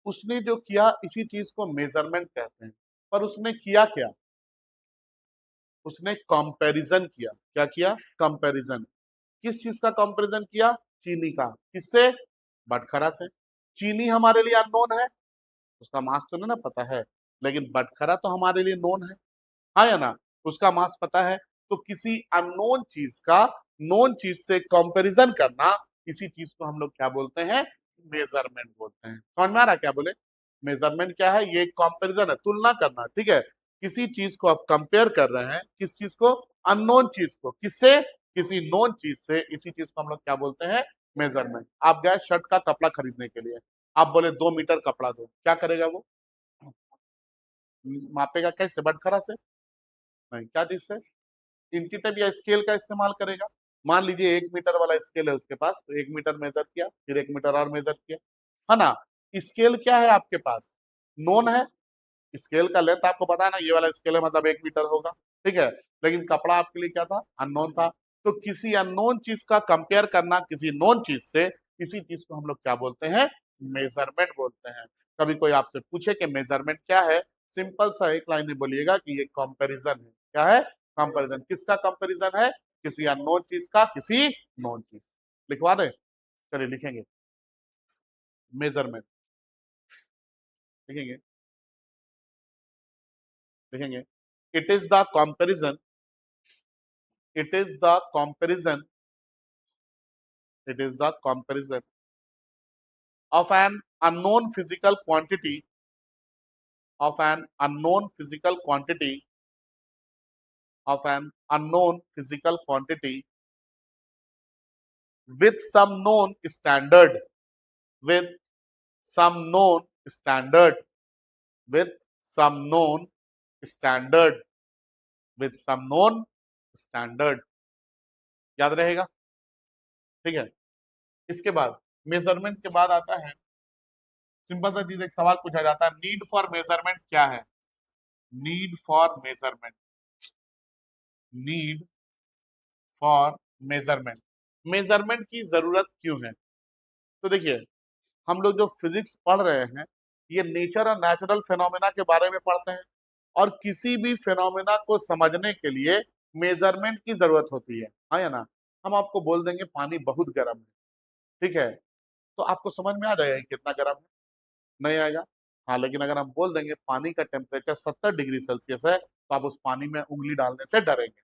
उसने जो किया इसी चीज को मेजरमेंट कहते हैं। पर उसने किया क्या? उसने कंपैरिजन किया। क्या किया? कंपैरिजन। किस चीज का कंपैरिजन किया? चीनी का। किससे? बटखरा से। चीनी हमारे लिए अननोन है, उसका मास तो नहीं ना पता है, लेकिन बटखरा तो हमारे लिए नोन है, हाँ या ना? उसका मास पता है। तो किसी अननोन चीज का नोन चीज से कंपैरिजन करना, इसी चीज को हम लोग क्या बोलते हैं? मेजरमेंट बोलते हैं। समझ में आ रहा है क्या बोले? मेजरमेंट क्या है? ये कंपैरिजन है, तुलना करना। ठीक है, किसी चीज को आप कंपेयर कर रहे हैं, किस चीज को? अननोन चीज को। किससे? किसी नोन चीज से। इसी चीज को हम लोग क्या बोलते हैं? मेजरमेंट। आप गए शर्ट का कपड़ा खरीदने के लिए, आप बोले 2 मीटर कपड़ा दो, क्या करेगा वो? मापेगा कैसे? बटखरा से? नहीं, क्या चीज से? इंची टेप या स्केल का इस्तेमाल करेगा। मान लीजिए 1 मीटर वाला स्केल है उसके पास, तो 1 मीटर मेजर किया, फिर 1 मीटर और मेजर किया, है ना? स्केल क्या है आपके पास? नोन है। स्केल का लेंथ आपको पता है ना, ये वाला स्केल है मतलब 1 मीटर होगा। ठीक है, लेकिन कपड़ा आपके लिए क्या था? अननोन था। तो किसी अननोन चीज का कंपेयर करना किसी नोन चीज से, इसी चीज को हम लोग क्या बोलते हैं? मेजरमेंट बोलते हैं। कभी कोई आपसे पूछे कि मेजरमेंट क्या है, सिंपल सा एक लाइन में बोलिएगा कि ये कंपैरिजन है। क्या है? कंपैरिजन। किसका कंपैरिजन है? किसी अननोन चीज का किसी नोन चीज। लिखवा दे, चलिए लिखेंगे मेजरमेंट। लिखेंगे, लिखेंगे it is the comparison, it is the comparison, it is the comparison of an unknown physical quantity, of an unknown physical quantity, of an unknown physical quantity with some known standard, with some known standard, with some known standard, with some known standard। याद रहेगा? ठीक है, इसके बाद मेजरमेंट के बाद आता है सिंपल सा चीज, एक सवाल पूछा जाता है, नीड फॉर मेजरमेंट क्या है? Need for measurement, need for measurement, measurement की जरूरत क्यों है? तो देखिए, हम लोग जो फिजिक्स पढ़ रहे हैं, ये नेचर और नेचुरल फिनोमेना के बारे में पढ़ते हैं, और किसी भी फिनोमेना को समझने के लिए मेजरमेंट की जरूरत होती है, हाँ या ना? हम आपको बोल देंगे पानी बहुत गर्म है, ठीक है, तो आपको समझ में आ जाएगा कि कितना गर्म है? नहीं आएगा। हाँ, लेकिन अगर हम बोल देंगे पानी का टेम्परेचर 70 डिग्री सेल्सियस है, तो आप उस पानी में उंगली डालने से डरेंगे,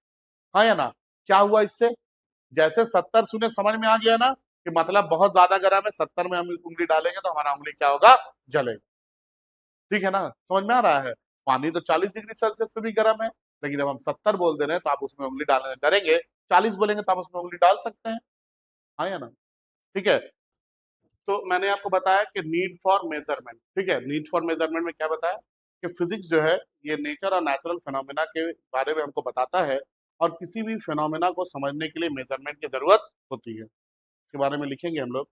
हाँ या ना? क्या हुआ इससे? जैसे 70 सुने समझ में आ गया ना, कि मतलब बहुत ज्यादा गर्म है, 70 में हम उंगली डालेंगे तो हमारा उंगली क्या होगा? जलेगा। ठीक है ना? समझ में आ रहा है? पानी तो 40 डिग्री सेल्सियस पे भी गर्म है, लेकिन जब हम 70 बोल दे रहे हैं तो आप उसमें उंगली डालने से डरेंगे। 40 बोलेंगे तो आप उसमें उंगली डाल सकते हैं, हाँ या ना? ठीक है, तो मैंने आपको बताया कि नीड फॉर मेजरमेंट, ठीक है, नीड फॉर मेजरमेंट में क्या बताया कि फिजिक्स जो है ये नेचर और नेचुरल फिनोमेना के बारे में हमको बताता है, और किसी भी फिनोमेना को समझने के लिए मेजरमेंट की जरूरत होती है। इसके बारे में लिखेंगे हम लोग,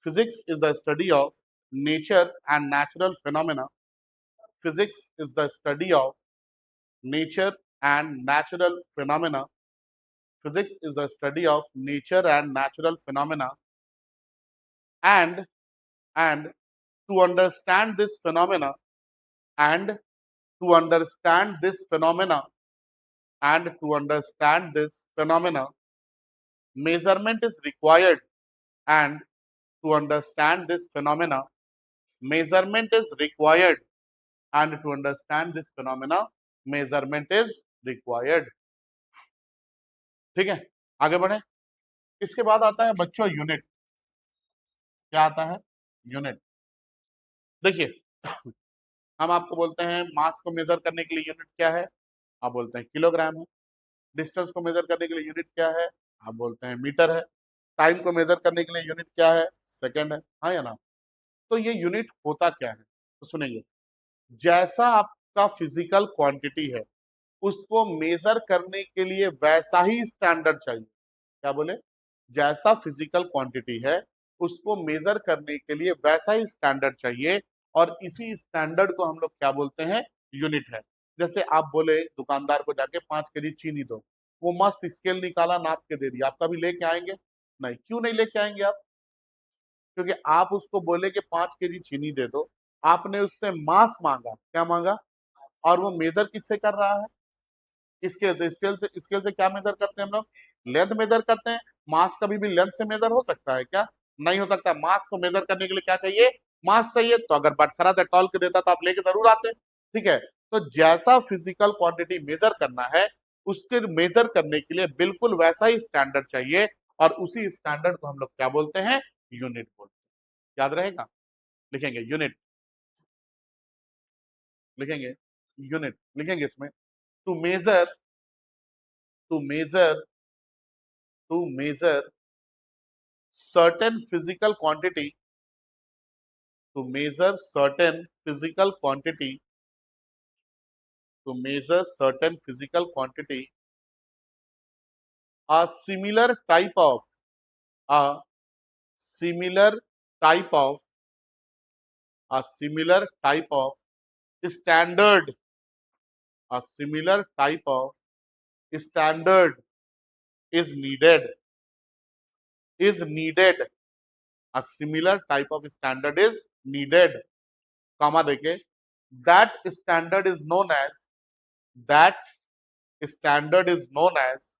physics is the study of nature and natural phenomena. Physics is the study of nature and natural phenomena. Physics is the study of nature and natural phenomena, and and to understand this phenomena and to understand this phenomena and to understand this phenomena, measurement is required, and to understand this phenomena, measurement is required, and to understand this phenomena, measurement is required. ठीक है, आगे बढ़े। इसके बाद आता है बच्चों यूनिट। क्या आता है? यूनिट। देखिए, हम आपको बोलते हैं मास को मेजर करने के लिए यूनिट क्या है, आप बोलते हैं किलोग्राम है। डिस्टेंस को मेजर करने के लिए यूनिट क्या है, आप बोलते हैं मीटर है। टाइम को मेजर करने के लिए यूनिट क्या है, सेकंड है, हाँ या ना। तो ये यूनिट होता क्या है, तो सुनेंगे। जैसा आपका फिजिकल क्वांटिटी है, उसको मेजर करने के लिए वैसा ही स्टैंडर्ड चाहिए। क्या बोले? जैसा फिजिकल क्वांटिटी है, उसको मेजर करने के लिए वैसा ही स्टैंडर्ड चाहिए, और इसी स्टैंडर्ड को हम लोग क्या बोलते हैं, यूनिट है। जैसे आप बोले दुकानदार को जाके 5 केजी चीनी दो, वो मस्त स्केल निकाला, नाप के दे दिया, आप कभी लेके आएंगे? नहीं। क्यों नहीं लेके आएंगे आप? क्योंकि आप उसको बोले कि 5 केजी चीनी दे दो, आपने उससे मास मांगा, क्या मांगा, और वो मेजर किससे कर रहा है, स्केल से। स्केल से क्या मेजर करते हैं हम लोग, लेंथ मेजर करते हैं। मास कभी भी लेंथ से मेजर हो सकता है क्या? नहीं हो सकता। मास को मेजर करने के लिए क्या चाहिए, मास चाहिए। तो अगर बटखरा से तौल के देता तो आप लेके जरूर आते, ठीक है। तो जैसा फिजिकल क्वांटिटी मेजर करना है, उसके मेजर करने के लिए बिल्कुल वैसा ही स्टैंडर्ड चाहिए, और उसी स्टैंडर्ड को हम लोग क्या बोलते हैं, यूनिट बोलते हैं। याद रहेगा, लिखेंगे यूनिट, लिखेंगे यूनिट, लिखेंगे इसमें to measure, to measure, to measure certain physical quantity, to measure certain physical quantity, to measure certain physical quantity, a similar type of, a similar type of, a similar type of standard, a similar type of standard is needed, is needed, a similar type of standard is needed, comma देके, that standard is known as, that standard is known as,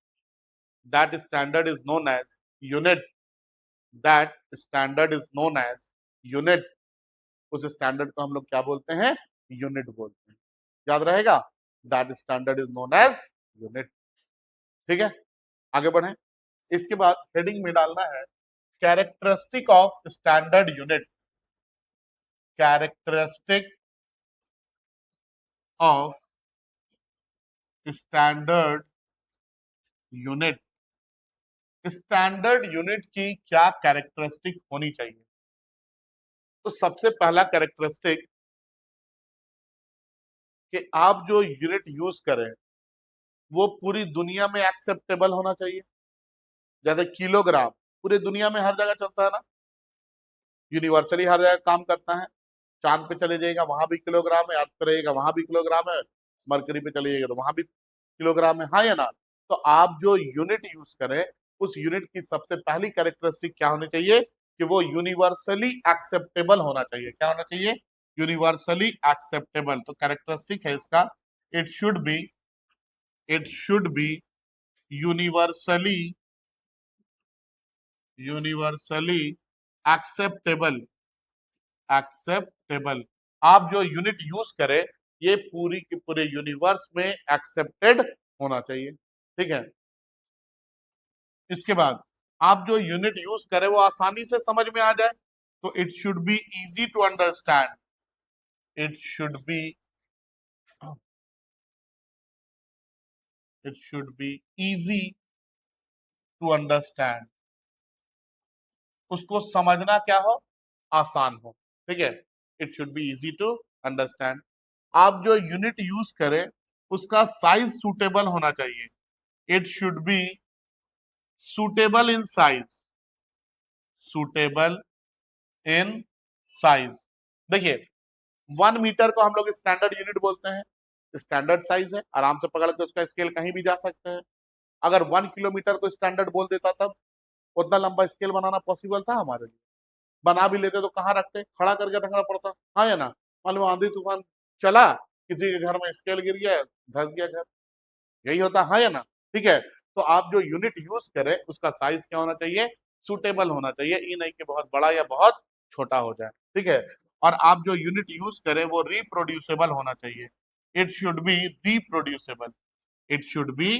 that standard is known as unit, that standard is known as unit, उस स्टैंडर्ड को हम लोग क्या बोलते हैं, यूनिट बोलते हैं। याद रहेगा, that standard is known as unit. ठीक है, आगे बढ़े। इसके बाद हेडिंग में डालना है characteristic of standard unit, characteristic of standard unit. Standard unit की क्या कैरेक्टरिस्टिक होनी चाहिए? तो सबसे पहला कैरेक्टरिस्टिक कि आप जो यूनिट यूज करें वो पूरी दुनिया में एक्सेप्टेबल होना चाहिए। जैसे किलोग्राम पूरी दुनिया में हर जगह चलता है ना, यूनिवर्सली हर जगह काम करता है। चांद पे चले जाइएगा वहां भी किलोग्राम है, अर्थ पे रहेगा वहां भी किलोग्राम है, मरकरी पे चले जाइएगा तो वहां भी किलोग्राम है, हाँ या ना। तो आप जो यूनिट यूज करें, उस यूनिट की सबसे पहली कैरेक्टरिस्टिक क्या होनी चाहिए कि वो यूनिवर्सली एक्सेप्टेबल होना चाहिए। क्या होना चाहिए? Universally acceptable. तो कैरेक्टरिस्टिक है इसका, it should be, it should B universally, universally acceptable, acceptable. आप जो यूनिट यूज करें ये पूरी की पूरे यूनिवर्स में एक्सेप्टेड होना चाहिए। ठीक है, इसके बाद आप जो यूनिट यूज करें वो आसानी से समझ में आ जाए, तो it should be easy to understand, it should be, it should be easy to understand, उसको समझना क्या हो, आसान हो, ठीक है। It should be easy to understand. आप जो यूनिट यूज करें उसका साइज सूटेबल होना चाहिए। It should be suitable in size, suitable in size. देखिए 1 मीटर को हम लोग स्टैंडर्ड यूनिट बोलते हैं, स्टैंडर्ड साइज है, आराम से पकड़ के उसका स्केल कहीं भी जा सकते हैं। अगर 1 किलोमीटर को स्टैंडर्ड बोल देता तब उतना लंबा स्केल बनाना पॉसिबल था हमारे लिए? बना भी लेते तो कहाँ रखते, खड़ा करके रखना पड़ता, हाँ या ना। मान लो आंधी तूफान चला, किसी के घर में स्केल गिर गया, धस गया घर, यही होता, हाँ या ना। ठीक है, तो आप जो यूनिट यूज करें उसका साइज क्या होना चाहिए, सुटेबल होना चाहिए, ये नहीं कि बहुत बड़ा या बहुत छोटा हो जाए, ठीक है। और आप जो यूनिट यूज करें वो रिप्रोड्यूसेबल होना चाहिए। It should B reproducible, it should B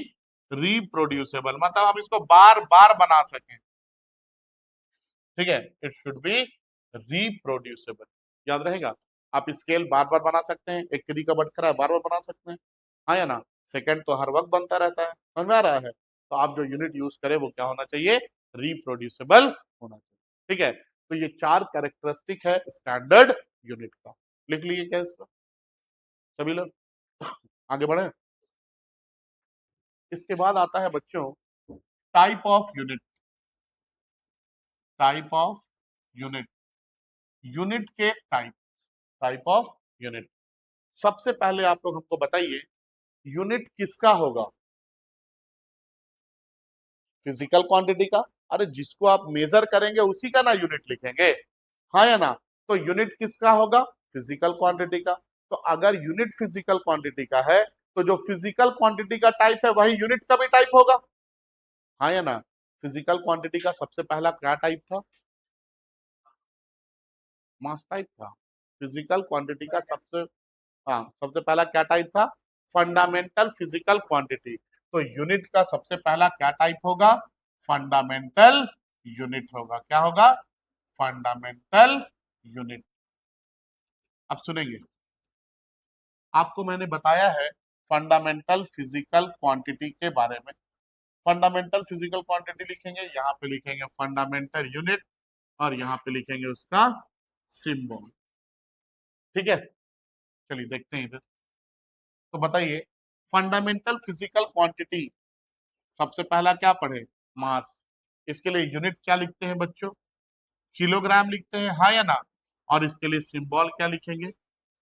reproducible, मतलब हम इसको बार बार बना सकें, ठीक है। इट शुड बी रिप्रोड्यूसेबल, याद रहेगा। आप स्केल बार बार बना सकते हैं, एक तरीका बटखरा है बार बार बना सकते हैं, हाँ या ना। सेकंड तो हर वक्त बनता रहता है, समझ में आ रहा है। तो आप जो यूनिट यूज करें वो क्या होना चाहिए, रिप्रोड्यूसेबल होना चाहिए, ठीक है। तो ये 4 कैरेक्टरिस्टिक है स्टैंडर्ड यूनिट का। लिख लीजिए क्या इसको सभी लोग, आगे बढ़े। इसके बाद आता है बच्चों type of unit, type of unit, unit के टाइप, टाइप ऑफ यूनिट। सबसे पहले आप लोग हमको बताइए यूनिट किसका होगा, फिजिकल क्वांटिटी का। अरे जिसको आप मेजर करेंगे उसी का ना यूनिट लिखेंगे, हाँ या ना। तो यूनिट किसका होगा, फिजिकल क्वांटिटी का। तो अगर यूनिट फिजिकल क्वांटिटी का है तो जो फिजिकल क्वांटिटी का टाइप है वही यूनिट का भी टाइप होगा, हाँ या ना। फिजिकल क्वांटिटी का सबसे पहला क्या टाइप था, मास टाइप था। फिजिकल क्वांटिटी का सबसे, हाँ सबसे पहला क्या टाइप था, फंडामेंटल फिजिकल क्वांटिटी। तो यूनिट का सबसे पहला क्या टाइप होगा, फंडामेंटल यूनिट होगा, क्या होगा, फंडामेंटल यूनिट। अब सुनेंगे, आपको मैंने बताया है फंडामेंटल फिजिकल क्वांटिटी के बारे में। फंडामेंटल फिजिकल क्वांटिटी लिखेंगे, यहाँ पे लिखेंगे फंडामेंटल यूनिट और यहाँ पे लिखेंगे उसका सिंबल, ठीक है। चलिए देखते हैं इधर। तो बताइए फंडामेंटल फिजिकल क्वांटिटी, सबसे पहला क्या पढ़े, मास। इसके लिए यूनिट क्या लिखते हैं बच्चों, किलोग्राम लिखते हैं, हाँ या ना। और इसके लिए सिंबल क्या लिखेंगे,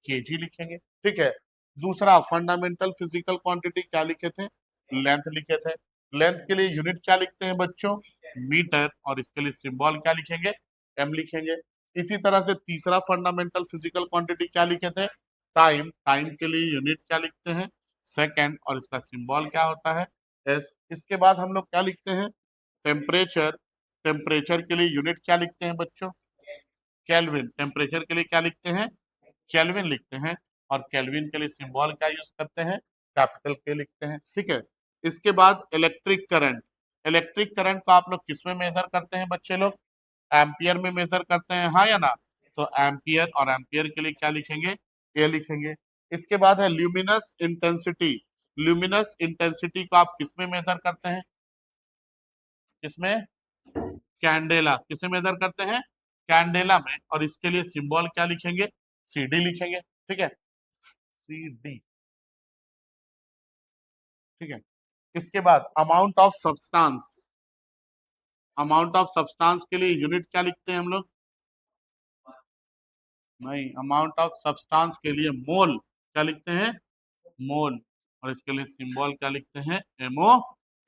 केजी लिखेंगे, ठीक है। दूसरा फंडामेंटल फिजिकल क्वांटिटी क्या लिखे थे, लेंथ लिखे थे। लेंथ के लिए यूनिट क्या लिखते हैं बच्चों, मीटर, और इसके लिए सिंबल क्या लिखेंगे, एम लिखेंगे। इसी तरह से तीसरा फंडामेंटल फिजिकल क्वांटिटी क्या लिखे थे, टाइम। टाइम के लिए यूनिट क्या लिखते हैं, सेकेंड, और इसका सिंबल क्या होता है, एस। इसके बाद हम लोग क्या लिखते हैं, टेम्परेचर। टेम्परेचर के लिए यूनिट क्या लिखते हैं बच्चों, केल्विन। टेम्परेचर के लिए क्या लिखते हैं, केल्विन लिखते हैं। और केल्विन के लिए सिंबल क्या यूज करते हैं, कैपिटल के लिखते हैं, ठीक है। इसके बाद इलेक्ट्रिक करंट। इलेक्ट्रिक करंट को आप लोग किस में मेजर करते हैं बच्चे लोग, एम्पियर में मेजर करते हैं, हाँ या ना। तो एम्पियर, और एम्पियर के लिए क्या लिखेंगे, ए लिखेंगे। इसके बाद है ल्यूमिनस इंटेंसिटी। ल्यूमिनस इंटेंसिटी को आप किस में मेजर करते हैं, किसमें, कैंडेला। किसे मेजर करते हैं, कैंडेला में। और इसके लिए सिंबल क्या लिखेंगे, सीडी लिखेंगे, ठीक है, सीडी, ठीक है। इसके बाद amount of substance. Amount of substance के लिए यूनिट क्या लिखते हैं हम लोग, नहीं, अमाउंट ऑफ सब्सटेंस के लिए मोल क्या लिखते हैं, मोल। और इसके लिए सिंबल क्या लिखते हैं, एमओ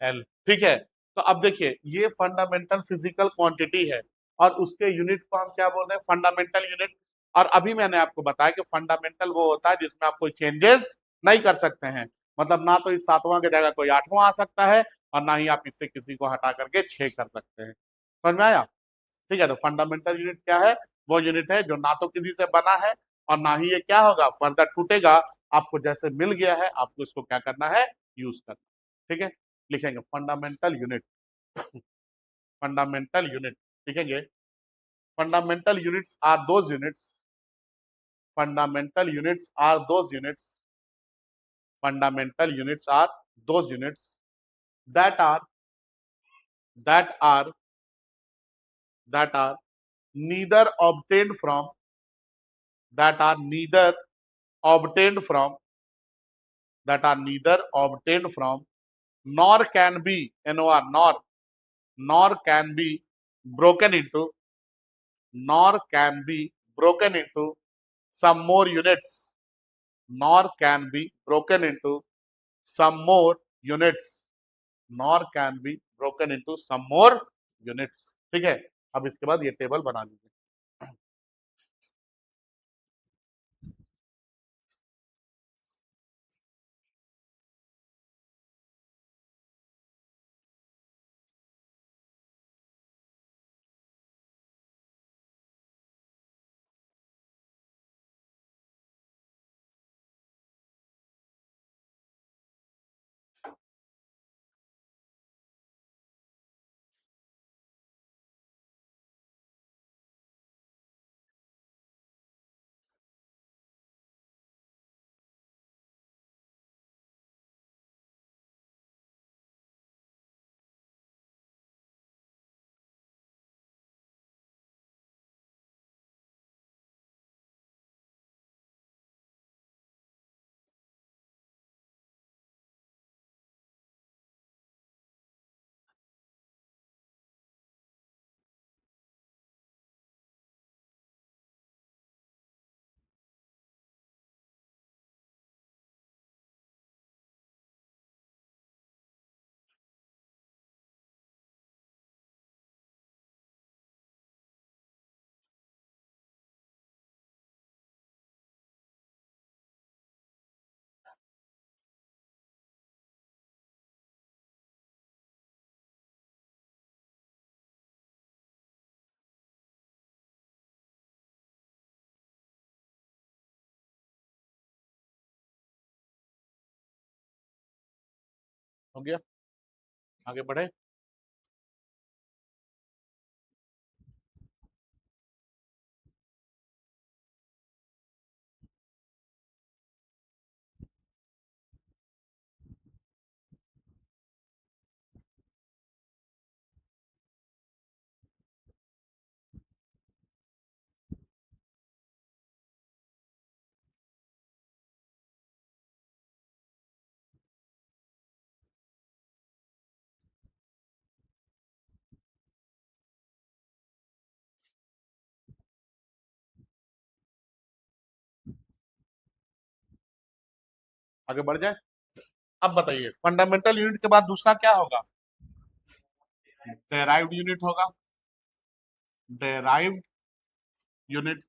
एल, ठीक है। तो अब देखिए ये फंडामेंटल फिजिकल क्वांटिटी है और उसके यूनिट को हम क्या बोल रहे हैं, फंडामेंटल यूनिट। और अभी मैंने आपको बताया कि फंडामेंटल वो होता है जिसमें आप कोई चेंजेस नहीं कर सकते हैं, मतलब ना तो इस 7वां की जगह कोई 8वां आ सकता है और ना ही आप इससे किसी को हटा करके 6 कर सकते हैं, समझ में आया। ठीक है, तो फंडामेंटल यूनिट क्या है, वो यूनिट है जो ना तो किसी से बना है और ना ही ये क्या होगा फर्दर टूटेगा। आपको जैसे मिल गया है आपको इसको क्या करना है, यूज करना, ठीक है। लिखेंगे फंडामेंटल यूनिट, फंडामेंटल यूनिट लिखेंगे। Fundamental units are those units, fundamental units are those units, fundamental units are those units that are, that are that are neither obtained from that are neither obtained from that are neither obtained from nor can be nor can be broken into nor can be broken into some more units nor can be broken into some more units nor can be broken into some more units। ठीक है, अब इसके बाद ये टेबल बना लीजिए। हो गया, आगे बढ़े। आगे बढ़ जाए। अब बताइए फंडामेंटल यूनिट के बाद दूसरा क्या होगा? डेराइव्ड यूनिट होगा। डेराइव्ड यूनिट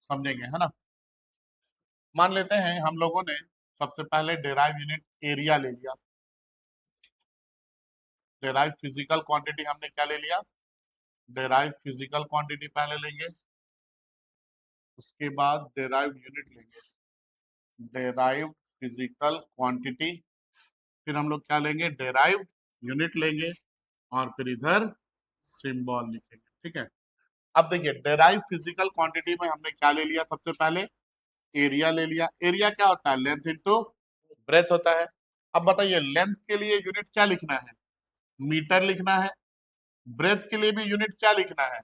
समझेंगे, है ना। मान लेते हैं हम लोगों ने सबसे पहले डेराइव यूनिट एरिया ले लिया। डेराइव फिजिकल क्वांटिटी हमने क्या ले लिया? डेराइव फिजिकल क्वांटिटी पहले लेंगे, उसके बाद डेराइव यूनिट लेंगे। डेराइव फिजिकल क्वांटिटी, फिर हम लोग क्या लेंगे? डेराइव यूनिट लेंगे और फिर इधर सिंबल लिखेंगे। ठीक है, अब देखिए डेराइव फिजिकल क्वांटिटी में हमने क्या ले लिया? सबसे पहले एरिया ले लिया। एरिया क्या होता है? लेंथ इंटू ब्रेथ होता है। अब बताइए लेंथ के लिए यूनिट क्या लिखना है? मीटर लिखना है। ब्रेथ के लिए भी यूनिट क्या लिखना है?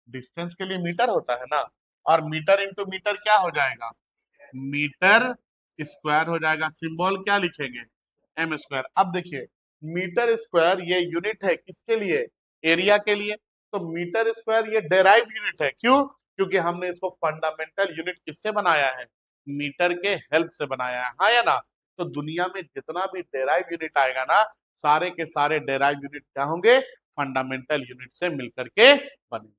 डिस्टेंस के लिए मीटर होता है ना। और मीटर इंटू मीटर क्या हो जाएगा? मीटर स्क्वायर हो जाएगा। सिंबल क्या लिखेंगे? M square. अब देखिए मीटर स्क्वायर ये यूनिट है किसके लिए? एरिया के लिए। तो मीटर स्क्वायर ये डेराइव यूनिट है। क्यों? क्योंकि हमने इसको फंडामेंटल यूनिट किससे बनाया है? मीटर के हेल्प से बनाया है, हाँ या ना। तो दुनिया में जितना भी डेराइव यूनिट आएगा ना, सारे के सारे डेराइव यूनिट क्या होंगे? फंडामेंटल यूनिट से मिलकर के बने।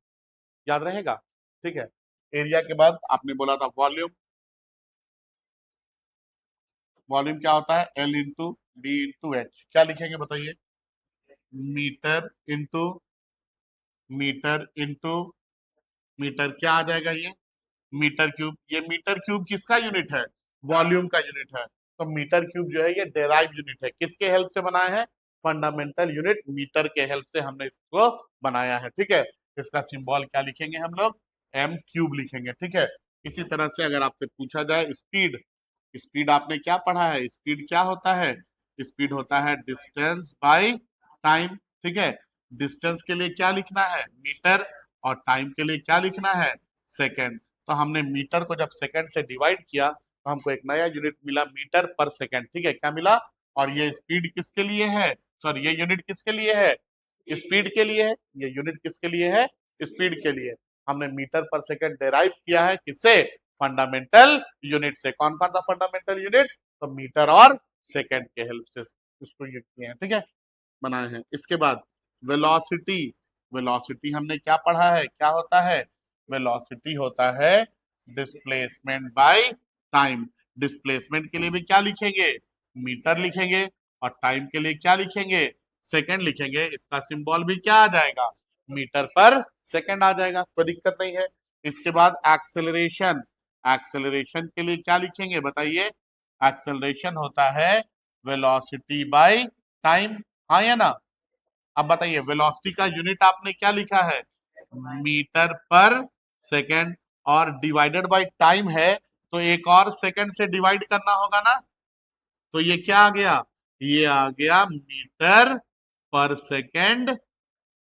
याद रहेगा? ठीक है। एरिया के बाद आपने बोला था वॉल्यूम। वॉल्यूम क्या होता है? L into D into H. क्या लिखेंगे बताइए? Metre into metre into metre क्या आ जाएगा? ये मीटर क्यूब। ये मीटर क्यूब किसका यूनिट है? वॉल्यूम का यूनिट है। तो मीटर क्यूब जो है ये डेराइव यूनिट है। किसके हेल्प से बनाया है? फंडामेंटल यूनिट मीटर के हेल्प से हमने इसको बनाया है। ठीक है, इसका सिंबल क्या लिखेंगे हम लोग? एम क्यूब लिखेंगे। ठीक है, इसी तरह से अगर आपसे पूछा जाए स्पीड, स्पीड आपने क्या पढ़ा है? स्पीड क्या होता है? स्पीड होता है डिस्टेंस बाय टाइम। ठीक है, डिस्टेंस के लिए क्या लिखना है, मीटर, और टाइम के लिए क्या लिखना है, सेकंड। तो हमने मीटर को जब सेकंड से डिवाइड किया तो हमको एक नया यूनिट मिला, मीटर पर सेकंड। ठीक है, क्या मिला? और ये स्पीड किसके लिए है, सॉरी ये यूनिट किसके लिए है, स्पीड के लिए है। ये यूनिट किसके लिए है, स्पीड के लिए। हमने मीटर पर सेकंड डेराइव किया है किससे, फंडामेंटल यूनिट से। कौन कौन सा फंडामेंटल यूनिट, तो मीटर और सेकंड के हेल्प से इसको ये किए हैं। ठीक है, बनाए हैं। इसके बाद वेलोसिटी, वेलोसिटी हमने क्या पढ़ा है, क्या होता है, वेलोसिटी होता है डिस्प्लेसमेंट बाय टाइम। डिस्प्लेसमेंट के लिए भी क्या लिखेंगे, मीटर लिखेंगे, और टाइम के लिए क्या लिखेंगे, सेकंड लिखेंगे। इसका सिंबल भी क्या आ जाएगा, मीटर पर सेकंड आ जाएगा, कोई दिक्कत नहीं है। इसके बाद एक्सेलरेशन, एक्सेलरेशन के लिए क्या लिखेंगे बताइए, एक्सेलरेशन होता है वेलोसिटी बाय टाइम, हाँ या ना। अब बताइए वेलोसिटी का यूनिट आपने क्या लिखा है, मीटर पर सेकंड, और डिवाइडेड बाय टाइम है तो एक और सेकंड से डिवाइड करना होगा ना। तो ये क्या आ गया, ये आ गया मीटर पर सेकंड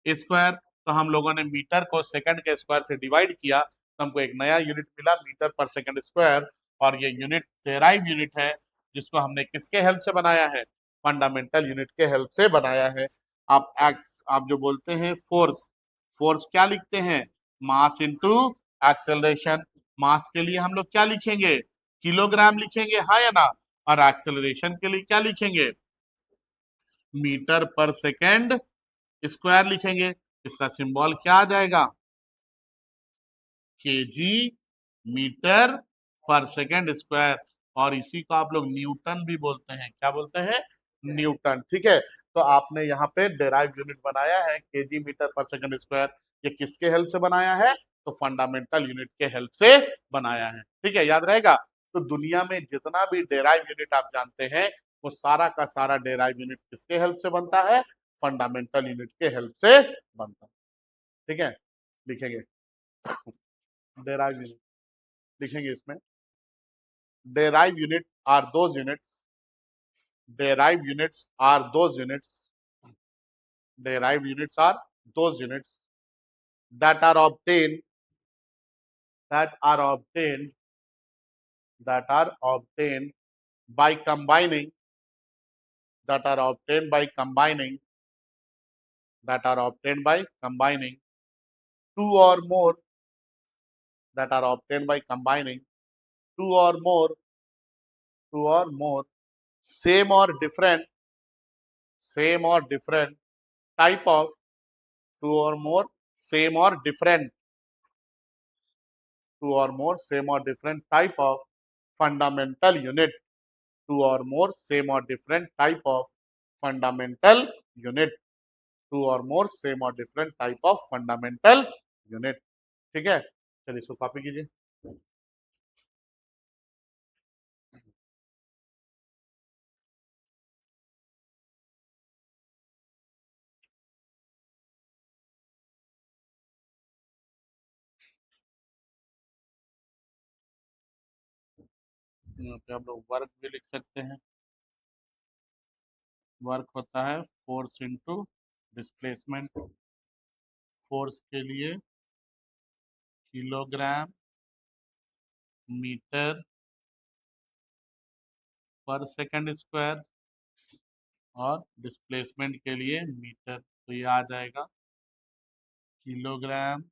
स्क्वायर। तो हम लोगों ने मीटर को सेकंड के स्क्वायर से डिवाइड किया तो हमको एक नया यूनिट मिला, मीटर पर सेकंड स्क्वायर। और ये यूनिट डेराइव यूनिट है जिसको हमने किसके हेल्प से बनाया है, फंडामेंटल यूनिट के हेल्प से बनाया है। आप एक्स, आप जो बोलते हैं फोर्स, फोर्स क्या लिखते हैं, मास इनटू एक्सेलरेशन। मास के लिए हम लोग क्या लिखेंगे, किलोग्राम लिखेंगे, हाँ या ना। और एक्सेलरेशन के लिए क्या लिखेंगे, मीटर पर सेकंड स्क्वायर लिखेंगे। इसका सिंबल क्या आ जाएगा, केजी मीटर पर सेकंड स्क्वायर। और इसी को आप लोग न्यूटन भी बोलते हैं, क्या बोलते हैं, न्यूटन। ठीक है, तो आपने यहाँ पे डेराइव यूनिट बनाया है केजी मीटर पर सेकंड स्क्वायर। ये किसके हेल्प से बनाया है, तो फंडामेंटल यूनिट के हेल्प से बनाया है। ठीक है, याद रहेगा। तो दुनिया में जितना भी डेराइव यूनिट आप जानते हैं वो सारा का सारा डेराइव यूनिट किसके हेल्प से बनता है, फंडामेंटल यूनिट के हेल्प से बनता है। ठीक है, लिखेंगे डेराइव यूनिट, लिखेंगे इसमें, derive unit are those units, derive units are those units, derive units are those units that are obtained, that are obtained, that are obtained by combining, that are obtained by combining, that are obtained by combining two or more, that are obtained by combining two or more, two or more same or different, same or different type of, two or more same or different, two or more same or different type of fundamental unit, two or more same or different type of fundamental unit, two or more same or different type of fundamental unit। ठीक है, चलिए इसको कॉपी कीजिए। यहाँ पे आप लोग वर्क भी लिख सकते हैं। वर्क होता है फोर्स इंटू डिस्प्लेसमेंट। फोर्स के लिए किलोग्राम मीटर पर सेकंड स्क्वायर, और डिस्प्लेसमेंट के लिए मीटर, तो ये आ जाएगा किलोग्राम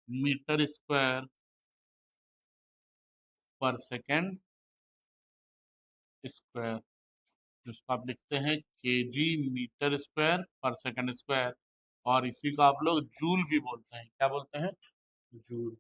मीटर स्क्वायर पर सेकंड स्क्वायर। जिसको आप लिखते हैं केजी मीटर स्क्वायर पर सेकंड स्क्वायर, और इसी को आप लोग जूल भी बोलते हैं, क्या बोलते हैं, जूल।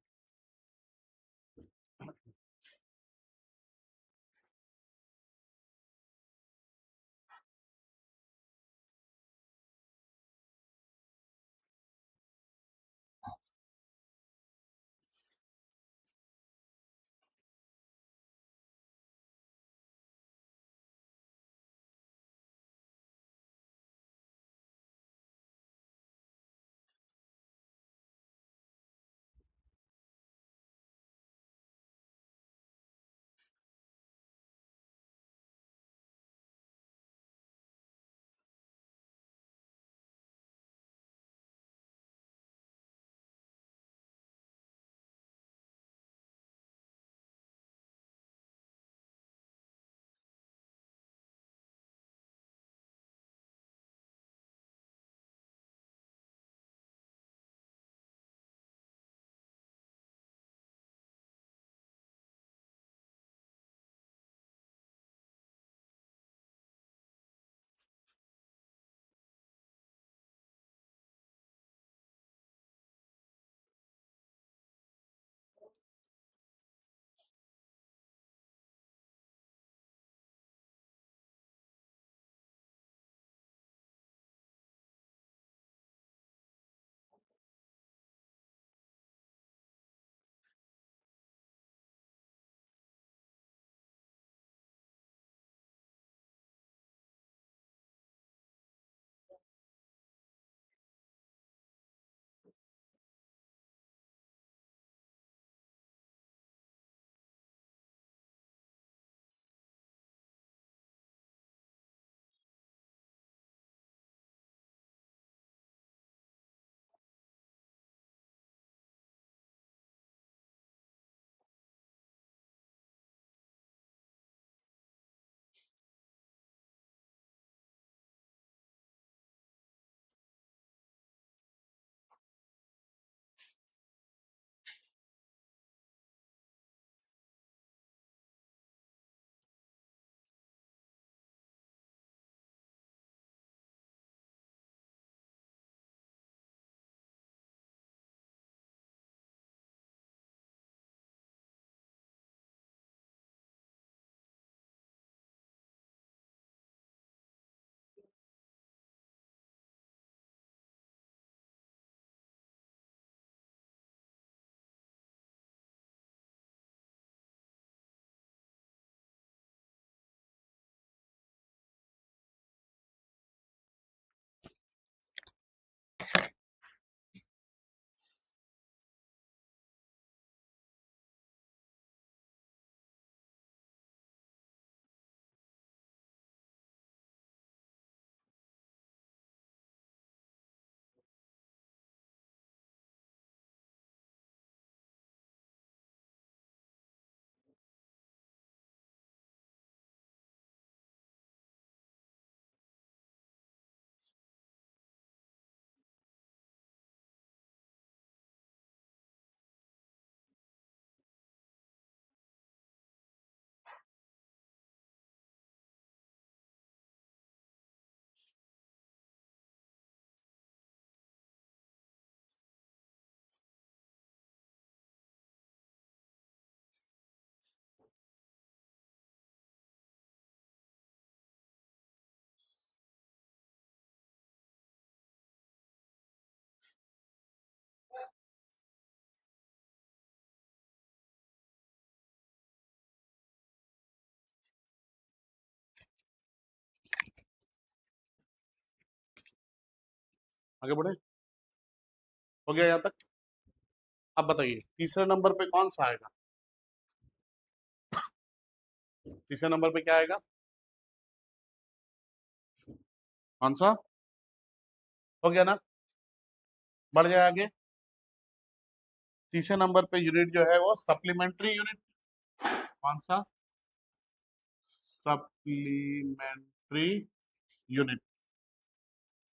आगे बढ़े, हो गया यहाँ तक। अब बताइए तीसरे नंबर पे कौन सा आएगा, तीसरे नंबर पे क्या आएगा, कौन सा, हो गया ना, बढ़ जाए आगे। तीसरे नंबर पे यूनिट जो है वो सप्लीमेंट्री यूनिट, कौन सा, सप्लीमेंट्री यूनिट।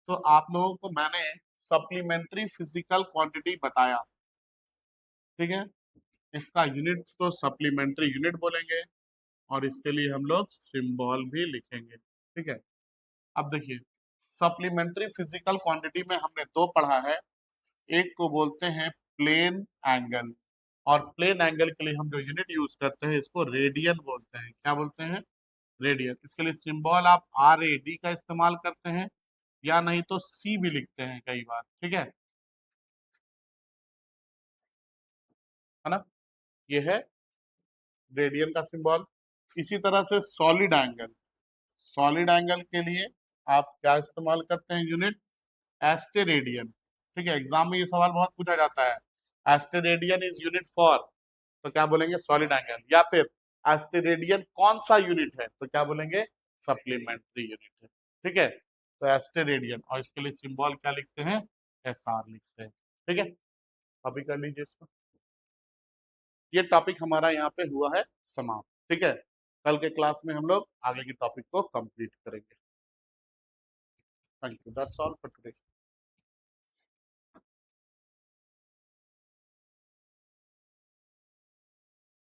तो आप लोगों को मैंने सप्लीमेंट्री फिजिकल क्वांटिटी बताया, ठीक है, इसका यूनिट तो सप्लीमेंट्री यूनिट बोलेंगे और इसके लिए हम लोग सिंबल भी लिखेंगे, ठीक है। अब देखिए सप्लीमेंट्री फिजिकल क्वांटिटी में हमने दो पढ़ा है, एक को बोलते हैं प्लेन एंगल, और प्लेन एंगल के लिए हम जो यूनिट यूज करते हैं इसको रेडियन बोलते हैं, क्या बोलते हैं, रेडियन। इसके लिए सिंबल आप RAD का इस्तेमाल करते हैं या नहीं तो C भी लिखते हैं कई बार, ठीक है ना, ये है रेडियन का सिंबल। इसी तरह से सॉलिड एंगल, सॉलिड एंगल के लिए आप क्या इस्तेमाल करते हैं यूनिट, एस्टेरेडियन, ठीक है, एग्जाम में ये सवाल बहुत पूछा जाता है, एस्टेरेडियन इज यूनिट फॉर, तो क्या बोलेंगे सॉलिड एंगल, या फिर एस्टेरेडियन कौन सा यूनिट है तो क्या बोलेंगे सप्लीमेंट्री यूनिट है, ठीक है। तो एस्टेरेडियन, और इसके लिए सिंबल क्या लिखते हैं, SR लिखते हैं, ठीक है। अभी कर लीजिए इसको, ये टॉपिक हमारा यहाँ पे हुआ है समाप्त, ठीक है। कल के क्लास में हम लोग आगे के टॉपिक को कंप्लीट करेंगे। Thank you, that's all for today.